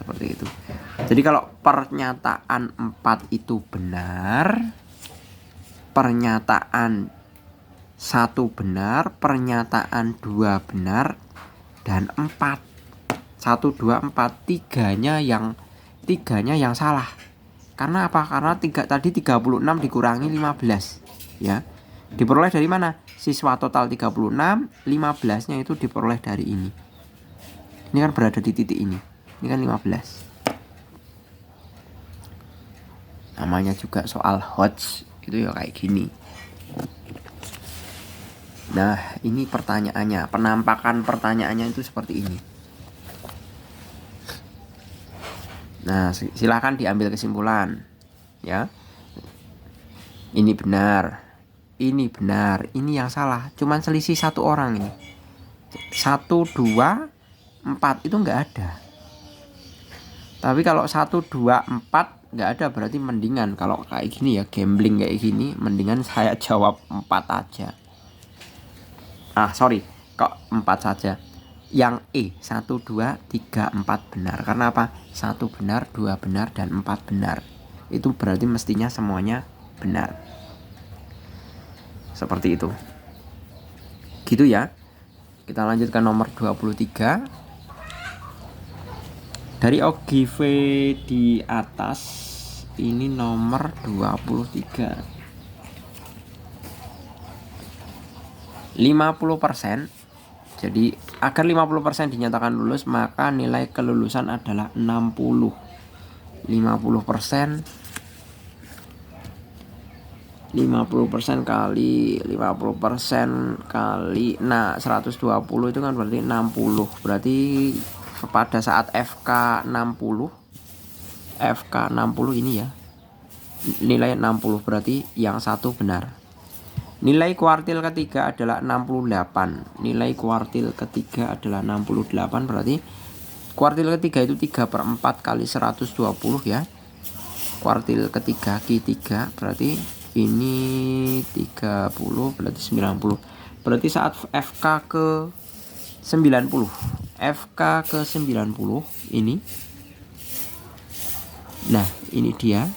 Seperti itu. Jadi kalau pernyataan 4 itu benar, pernyataan 1 benar, pernyataan 2 benar, dan 4. 1, 2, 4, tiganya yang salah. Karena apa? Karena tadi 36 dikurangi 15 ya. Diperoleh dari mana? Siswa total 36, 15-nya itu diperoleh dari ini. Ini kan berada di titik ini. Ini kan 15. Namanya juga soal Hodge itu ya kayak gini. Nah, ini pertanyaannya, penampakan pertanyaannya itu seperti ini. Nah, silakan diambil kesimpulan ya. Ini benar, ini benar, ini yang salah. Cuman selisih 1 orang ini. 1, 2, 4 itu nggak ada. Tapi kalau 1, 2, 4 nggak ada, berarti mendingan kalau kayak gini ya, gambling kayak gini, mendingan saya jawab 4 aja. Kok 4 saja. Yang E 1, 2, 3, 4 benar. Karena apa? 1 benar, 2 benar, dan 4 benar. Itu berarti mestinya semuanya benar. Seperti itu. Gitu ya. Kita lanjutkan nomor 23. Dari Ogive di atas, ini nomor 23. 50%. Jadi agar 50% dinyatakan lulus, maka nilai kelulusan adalah 60. 50% kali 50% kali 120 itu kan berarti 60. Berarti pada saat FK 60 ini ya, nilai 60, berarti yang 1 benar. Nilai kuartil ketiga adalah 68. Nilai kuartil ketiga adalah 68. Berarti kuartil ketiga itu 3/4 kali 120 ya. Kuartil ketiga Q3, berarti ini 30, berarti 90. Berarti saat FK ke 90, FK ke 90 ini. Nah, ini dia.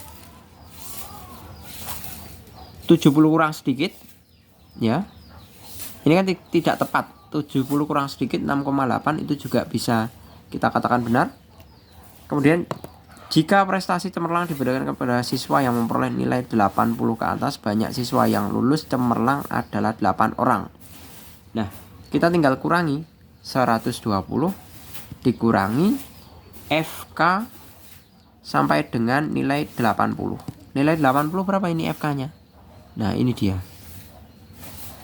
70 kurang sedikit ya. Ini kan tidak tepat. 70 kurang sedikit 6,8 itu juga bisa kita katakan benar. Kemudian jika prestasi cemerlang diberikan kepada siswa yang memperoleh nilai 80 ke atas, banyak siswa yang lulus cemerlang adalah 8 orang. Nah, kita tinggal kurangi 120 dikurangi FK sampai dengan nilai 80. Nilai 80 berapa ini FK-nya? Nah, ini dia.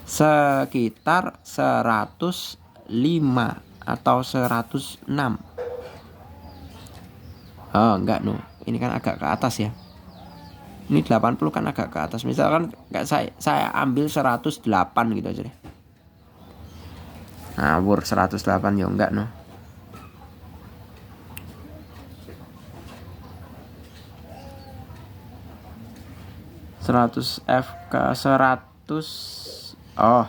Sekitar 105 atau 106. Oh, enggak no. Ini kan agak ke atas ya. Ini 80 kan agak ke atas. Misalkan saya ambil 108 gitu aja deh. Ngawur 108 ya enggak no. FK 100. Oh,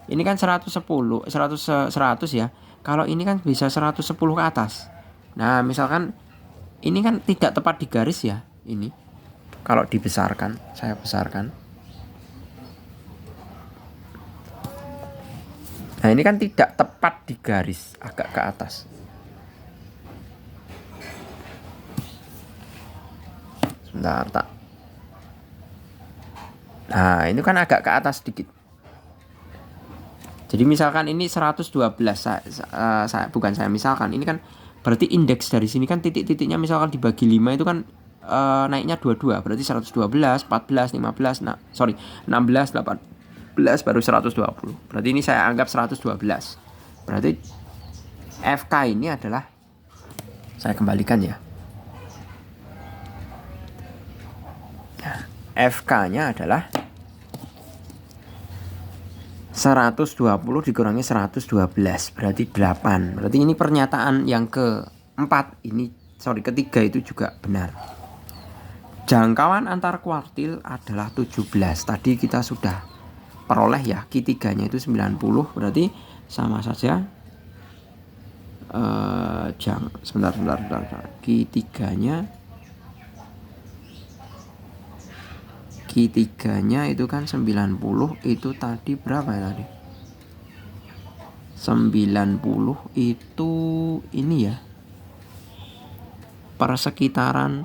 ini kan 110, 100 ya. Kalau ini kan bisa 110 ke atas. Nah, misalkan ini kan tidak tepat di garis ya, ini. Kalau dibesarkan, saya besarkan. Nah, ini kan tidak tepat di garis, agak ke atas. Sebentar, tak. Nah, ini kan agak ke atas sedikit. Jadi misalkan ini 112, bukan saya misalkan, ini kan berarti indeks dari sini kan titik-titiknya misalkan dibagi 5 itu kan naiknya 22, berarti 112, 14, 15, 16, 18 baru 120. Berarti ini saya anggap 112. Berarti FK ini adalah, saya kembalikan ya. FK-nya adalah 120 dikurangi 112, berarti 8. Berarti ini pernyataan yang keempat ini, ketiga itu juga benar. Jangkauan antar kuartil adalah 17. Tadi kita sudah peroleh ya, Q3-nya itu 90, berarti sama saja sebentar. Q3-nya itu kan 90, itu tadi berapa ya tadi? 90 itu ini ya, persekitaran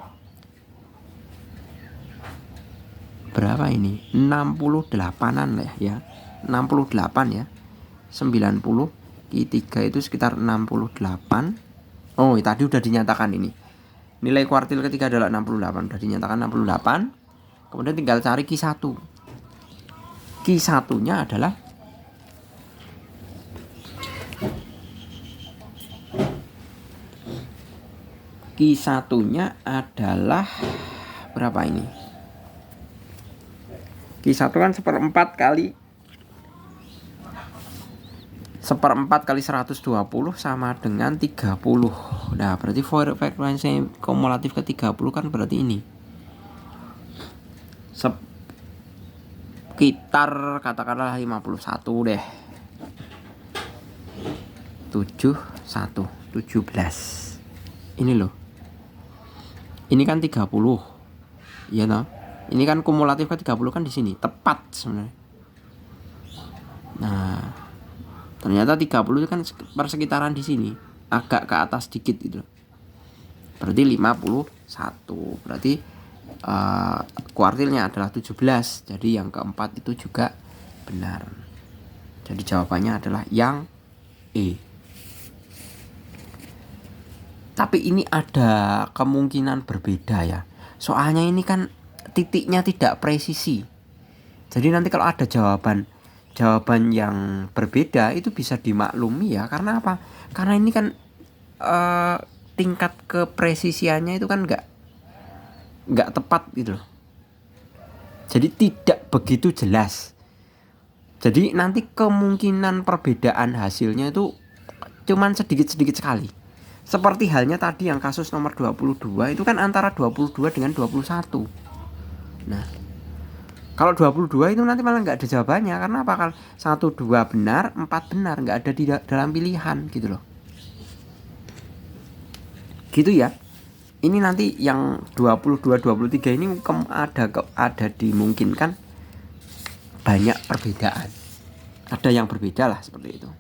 berapa ini? 68-an lah ya. 68 ya. 90 Q3 itu sekitar 68. Oh, tadi udah dinyatakan ini. Nilai kuartil ketiga adalah 68, udah dinyatakan 68. Kemudian tinggal cari Q1. Q1-nya adalah berapa ini? Q1 kan seperempat kali 120 sama dengan 30. Nah, berarti frekuensi kumulatif ke 30 kan berarti ini. Sekitar katakanlah 51 deh. 17. Ini loh. Ini kan 30. Iya toh? Ini kan kumulatif ke 30 kan di sini, tepat sebenarnya. Nah, ternyata 30 itu kan persekitaran di sini, agak ke atas dikit gitu. Berarti 51. Berarti kuartilnya adalah 17. Jadi yang keempat itu juga benar. Jadi jawabannya adalah yang E. Tapi ini ada kemungkinan berbeda ya. Soalnya ini kan titiknya tidak presisi. Jadi nanti kalau ada jawaban yang berbeda itu bisa dimaklumi ya. Karena apa? Karena ini kan tingkat kepresisiannya itu kan nggak tepat gitu loh. Jadi tidak begitu jelas. Jadi nanti kemungkinan perbedaan hasilnya itu cuman sedikit sekali. Seperti halnya tadi yang kasus nomor 22 itu kan antara 22 dengan 21. Nah, kalau 22 itu nanti malah nggak ada jawabannya. Karena apa? Kalau 1, 2 benar, 4 benar, nggak ada di dalam pilihan gitu loh. Gitu ya. Ini nanti yang 22, 23 ini ada dimungkinkan banyak perbedaan. Ada yang berbeda lah seperti itu.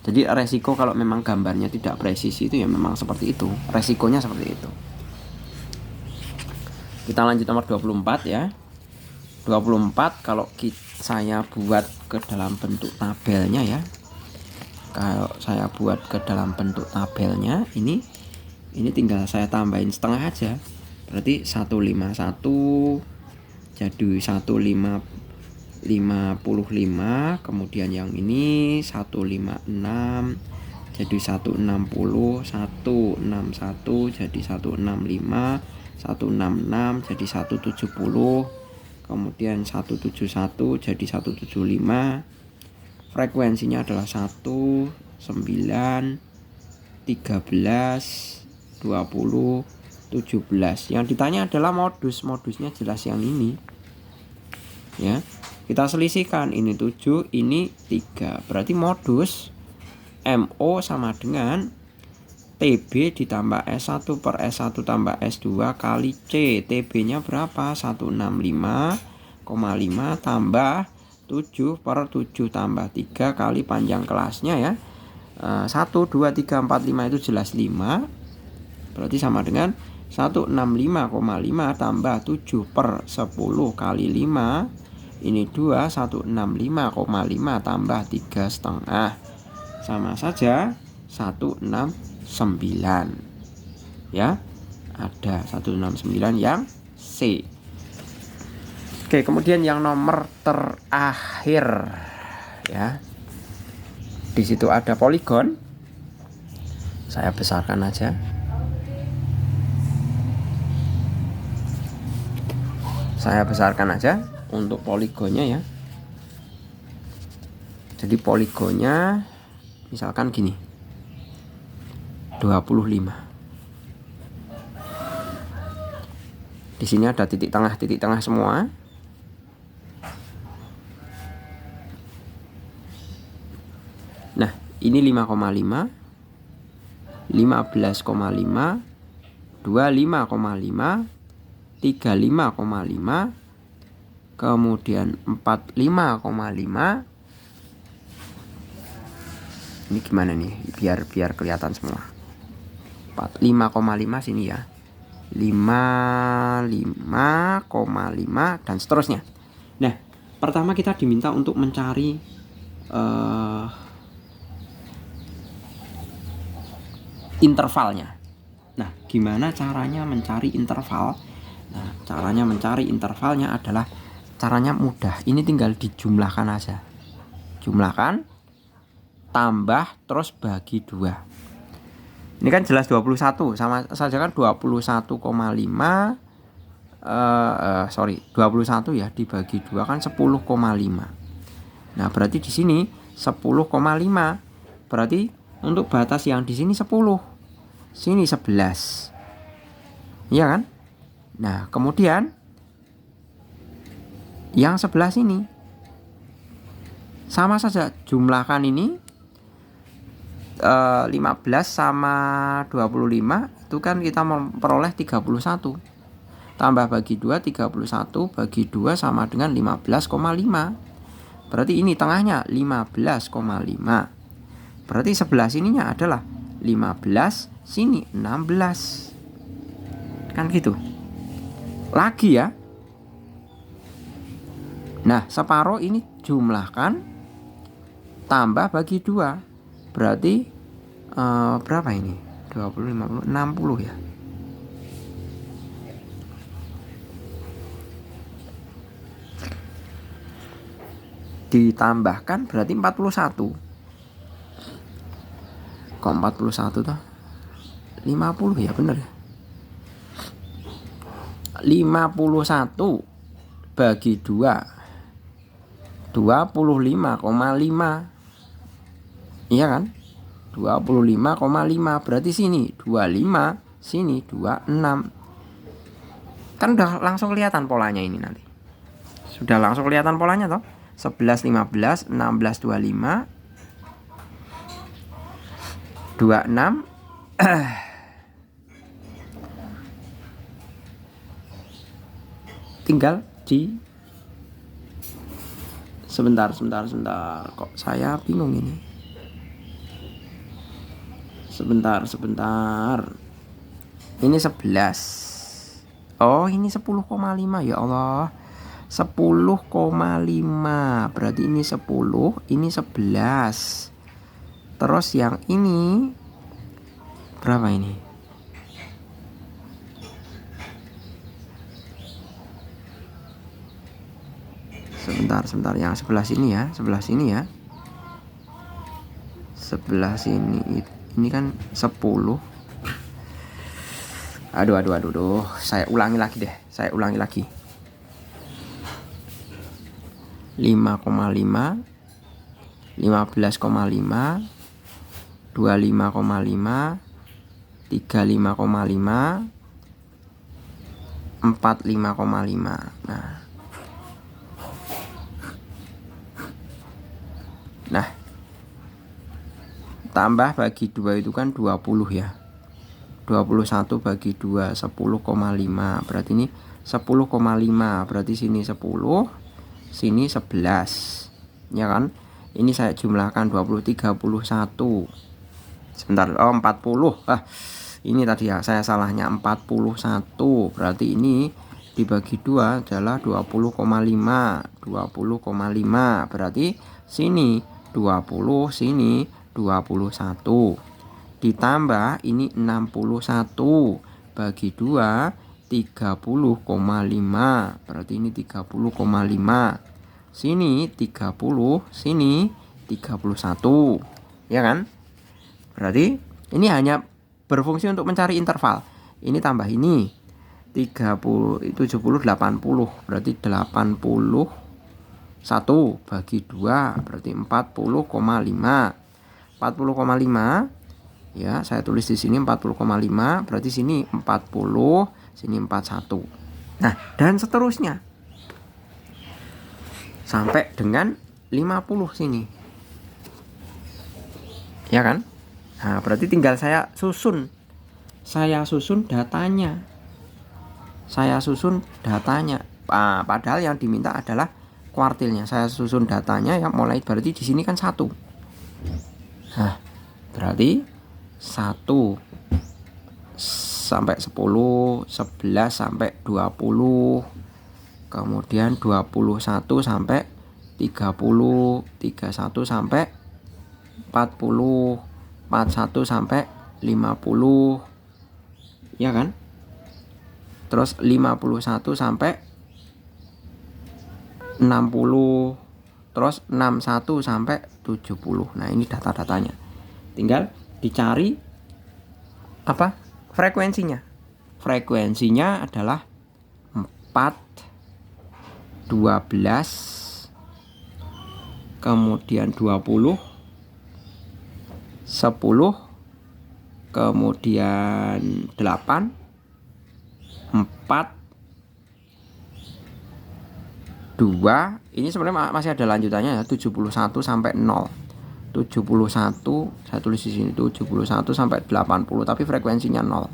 Jadi resiko kalau memang gambarnya tidak presisi itu ya memang seperti itu. Resikonya seperti itu. Kita lanjut nomor 24 ya. 24 kalau saya buat ke dalam bentuk tabelnya ya. Kalau saya buat ke dalam bentuk tabelnya ini tinggal saya tambahin setengah aja. Berarti 151 jadi 155, kemudian yang ini 156 jadi 160, 161 jadi 165, 166 jadi 170, kemudian 171 jadi 175. Frekuensinya adalah 1, 9, 13, 20, 17. Yang ditanya adalah modusnya jelas yang ini. Ya. Kita selisihkan, ini 7, ini 3. Berarti modus MO sama dengan TB ditambah S1 per S1 tambah S2 kali C. TB-nya berapa? 165,5 tambah 7 per 7 tambah 3 kali panjang kelasnya ya. 1, 2, 3, 4, 5 itu jelas 5. Berarti sama dengan 165,5 tambah 7 per 10 kali 5. Ini 2, 165,5 tambah 3,5. Sama saja 169. Ya. Ada 169 yang C. Oke, kemudian yang nomor terakhir ya. Di situ ada poligon. Saya besarkan aja. Saya besarkan aja untuk poligonnya ya. Jadi poligonnya misalkan gini. 25. Di sini ada titik tengah semua. Ini 5,5, 15,5, 25,5, 35,5, kemudian 45,5. Ini gimana nih biar kelihatan semua. 45,5 sini ya. 55,5 dan seterusnya. Nah, pertama kita diminta untuk mencari intervalnya. Nah, gimana caranya mencari interval? Nah, caranya mencari intervalnya adalah caranya mudah. Ini tinggal dijumlahkan aja. Jumlahkan, tambah, terus bagi 2. Ini kan jelas 21, sama saja kan 21,5 21 ya dibagi 2 kan 10,5. Nah, berarti di sini 10,5. Berarti untuk batas yang di sini 10. Sini 11. Iya kan? Nah, kemudian yang sebelah sini sama saja, jumlahkan ini 15 sama 25 itu kan kita memperoleh 31. Tambah bagi 2, 31 bagi 2 sama dengan 15,5. Berarti ini tengahnya 15,5. Berarti sebelah sininya adalah 15, sini 16. Kan gitu. Lagi ya. Nah, separuh ini jumlahkan tambah bagi 2. Berarti berapa ini? 20, 50, 60 ya. Ditambahkan berarti 41. Kok 41 toh? 50 ya, bener ya. 51 bagi 2 25,5. Iya kan? 25,5. Berarti sini 25, sini 26. Kan udah langsung kelihatan polanya ini nanti. Sudah langsung kelihatan polanya toh. 11, 15, 16, 25, 26. Tinggal di sebentar. Kok saya bingung ini. Sebentar. Ini 11. Oh, ini 10,5 ya Allah. 10,5. Berarti ini 10, ini 11. Terus yang ini berapa ini? Sebentar. Yang sebelah sini ya. Sebelah sini ini kan 10. Aduh. Saya ulangi lagi deh. 5,5, 15,5, 25,5, 35,5, 45,5. Nah, tambah bagi 2 itu kan 20 ya. 21 bagi 2 10,5. Berarti ini 10,5. Berarti sini 10, sini 11. Ya kan? Ini saya jumlahkan 20, 31. Sebentar. 40. Ini tadi ya saya salahnya 41. Berarti ini dibagi 2 adalah 20,5. 20,5. Berarti sini 20, sini 21. Ditambah ini 61 bagi 2 30,5. Berarti ini 30,5. Sini 30, sini 31. Ya kan? Berarti ini hanya berfungsi untuk mencari interval. Ini tambah ini 30, 70, 80. Berarti 81 bagi 2 berarti 40,5. 40,5 ya, saya tulis di sini 40,5. Berarti sini 40, sini 41. Nah, dan seterusnya sampai dengan 50 sini. Ya kan? Nah, berarti tinggal saya susun datanya. Padahal yang diminta adalah kuartilnya. Saya susun datanya ya, mulai berarti di sini kan 1. Nah, berarti 1 sampai 10, 11 sampai 20, kemudian 21 sampai 30, 31 sampai 40, 41 sampai 50, ya kan? Terus 51 sampai 60, terus 61 sampai 70. Nah, ini data-datanya. Tinggal dicari apa? Frekuensinya. Frekuensinya adalah 4, 12, kemudian 20, 10, kemudian 8, 4, 2. Ini sebenarnya masih ada lanjutannya ya, 71 sampai 0. 71 saya tulis di sini 71 sampai 80, tapi frekuensinya 0.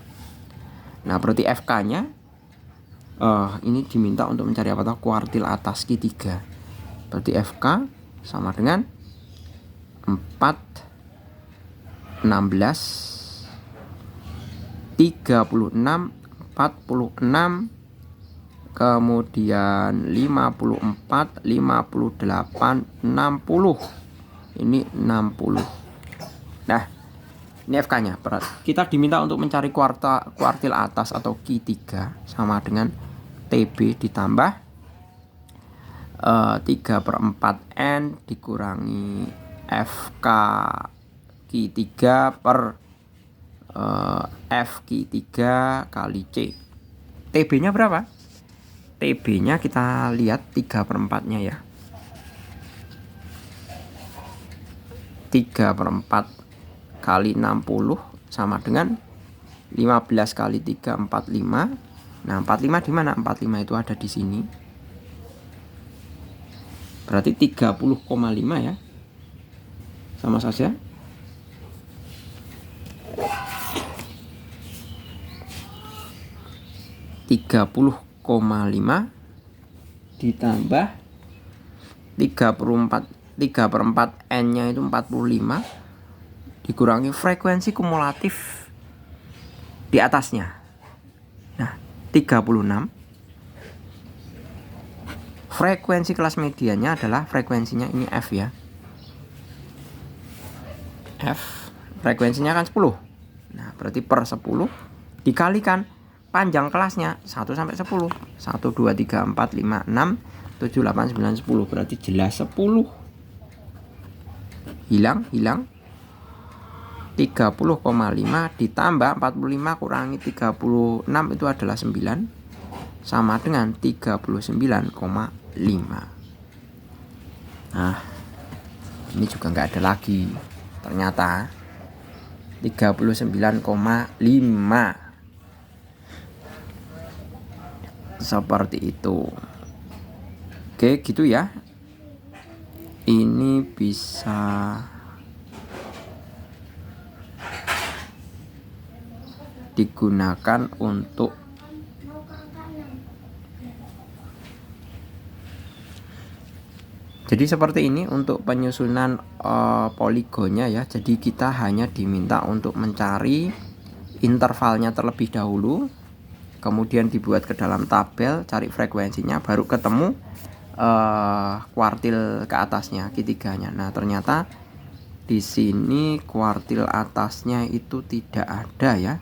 Nah, berarti FK-nya ini diminta untuk mencari apa tahu kuartil atas Q3. Berarti FK sama dengan 4, 16, 36, 46, kemudian 54, 58, 60. Ini 60. Nah, ini FK-nya. Kita diminta untuk mencari kuartil atas atau Q3 sama dengan TB ditambah 3/4 N dikurangi FK Q3 per FQ3 kali C. TB-nya berapa? TB-nya kita lihat 3/4-nya ya. 3/4 kali 60 sama dengan 15 kali 3, 45. Nah, 45 di mana? 45 itu ada di sini. Berarti 30,5 ya. Sama saja. 30,5 ditambah 3/4 N-nya itu 45 dikurangi frekuensi kumulatif di atasnya. Nah, 36. Frekuensi kelas medianya adalah frekuensinya ini F ya. F frekuensinya kan 10. Nah, berarti per 10 dikalikan panjang kelasnya 1 sampai 10. 1 2 3 4 5 6 7 8 9 10. Berarti jelas 10. Hilang 30,5 ditambah 45 kurangi 36 itu adalah 9 sama dengan 39,5. Nah, ini juga nggak ada lagi. Ternyata 39,5. Seperti itu. Oke, gitu ya. Ini bisa digunakan untuk jadi seperti ini untuk penyusunan poligonnya ya. Jadi kita hanya diminta untuk mencari intervalnya terlebih dahulu, kemudian dibuat ke dalam tabel, cari frekuensinya, baru ketemu kuartil ke atasnya, Q3-nya. Nah, ternyata di sini kuartil atasnya itu tidak ada ya.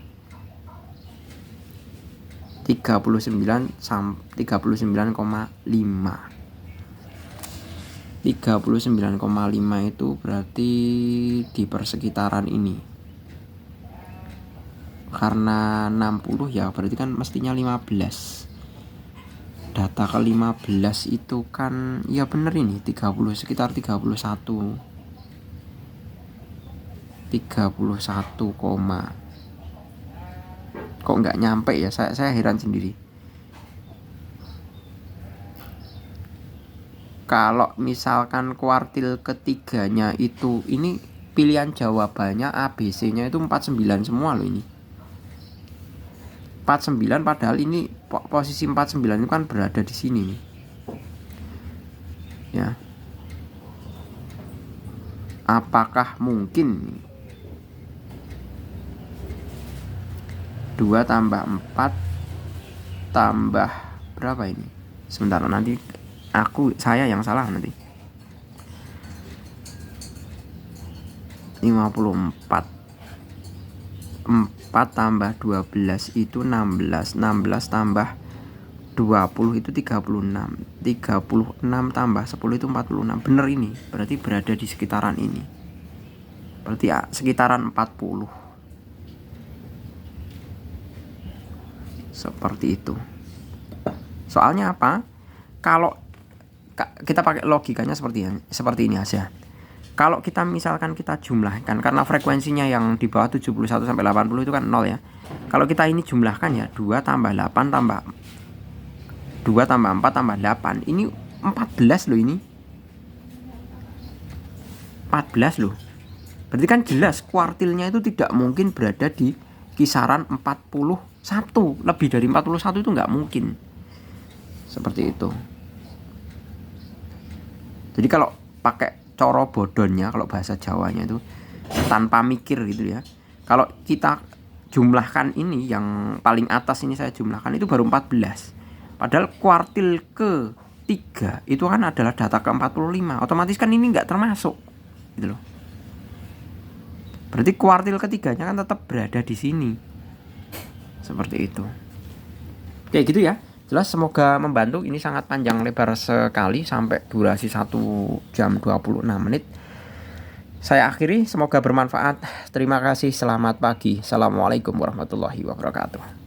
39,5. 39,5 itu berarti di persekitaran ini. Karena 60 ya, berarti kan mestinya 15. Data ke 15 itu kan ya bener ini 30, sekitar 31. 31, kok nggak nyampe ya, saya heran sendiri. Kalau misalkan kuartil ketiganya itu ini pilihan jawabannya ABC-nya itu 49 semua loh ini. 49 padahal ini posisi 49 itu kan berada di sini nih. Ya. Apakah mungkin 2 tambah 4 tambah berapa ini? Sebentar, nanti saya yang salah nanti. 54. 4 tambah 12 itu 16. 16 tambah 20 itu 36. 36 tambah 10 itu 46. Bener ini. Berarti berada di sekitaran ini. Berarti ya, sekitaran 40. Seperti itu. Soalnya apa? Kalau kita pakai logikanya seperti ini aja. Kalau kita misalkan kita jumlahkan, karena frekuensinya yang di bawah 71 sampai 80 itu kan 0 ya. Kalau kita ini jumlahkan ya, 2 tambah 8 tambah 2 tambah 4 tambah 8, ini 14 loh ini. 14 loh. Berarti kan jelas kuartilnya itu tidak mungkin berada di kisaran 41. Lebih dari 41 itu nggak mungkin. Seperti itu. Jadi kalau pakai coro bodonnya, kalau bahasa Jawanya itu tanpa mikir gitu ya. Kalau kita jumlahkan ini, yang paling atas ini saya jumlahkan itu baru 14. Padahal kuartil ke-3 itu kan adalah data ke-45. Otomatis kan ini nggak termasuk gitu loh. Berarti kuartil ketiganya kan tetap berada di sini. Seperti itu. Kayak gitu ya. Jelas, semoga membantu. Ini sangat panjang lebar sekali, sampai durasi 1 jam 26 menit. Saya akhiri, semoga bermanfaat. Terima kasih, selamat pagi. Assalamualaikum warahmatullahi wabarakatuh.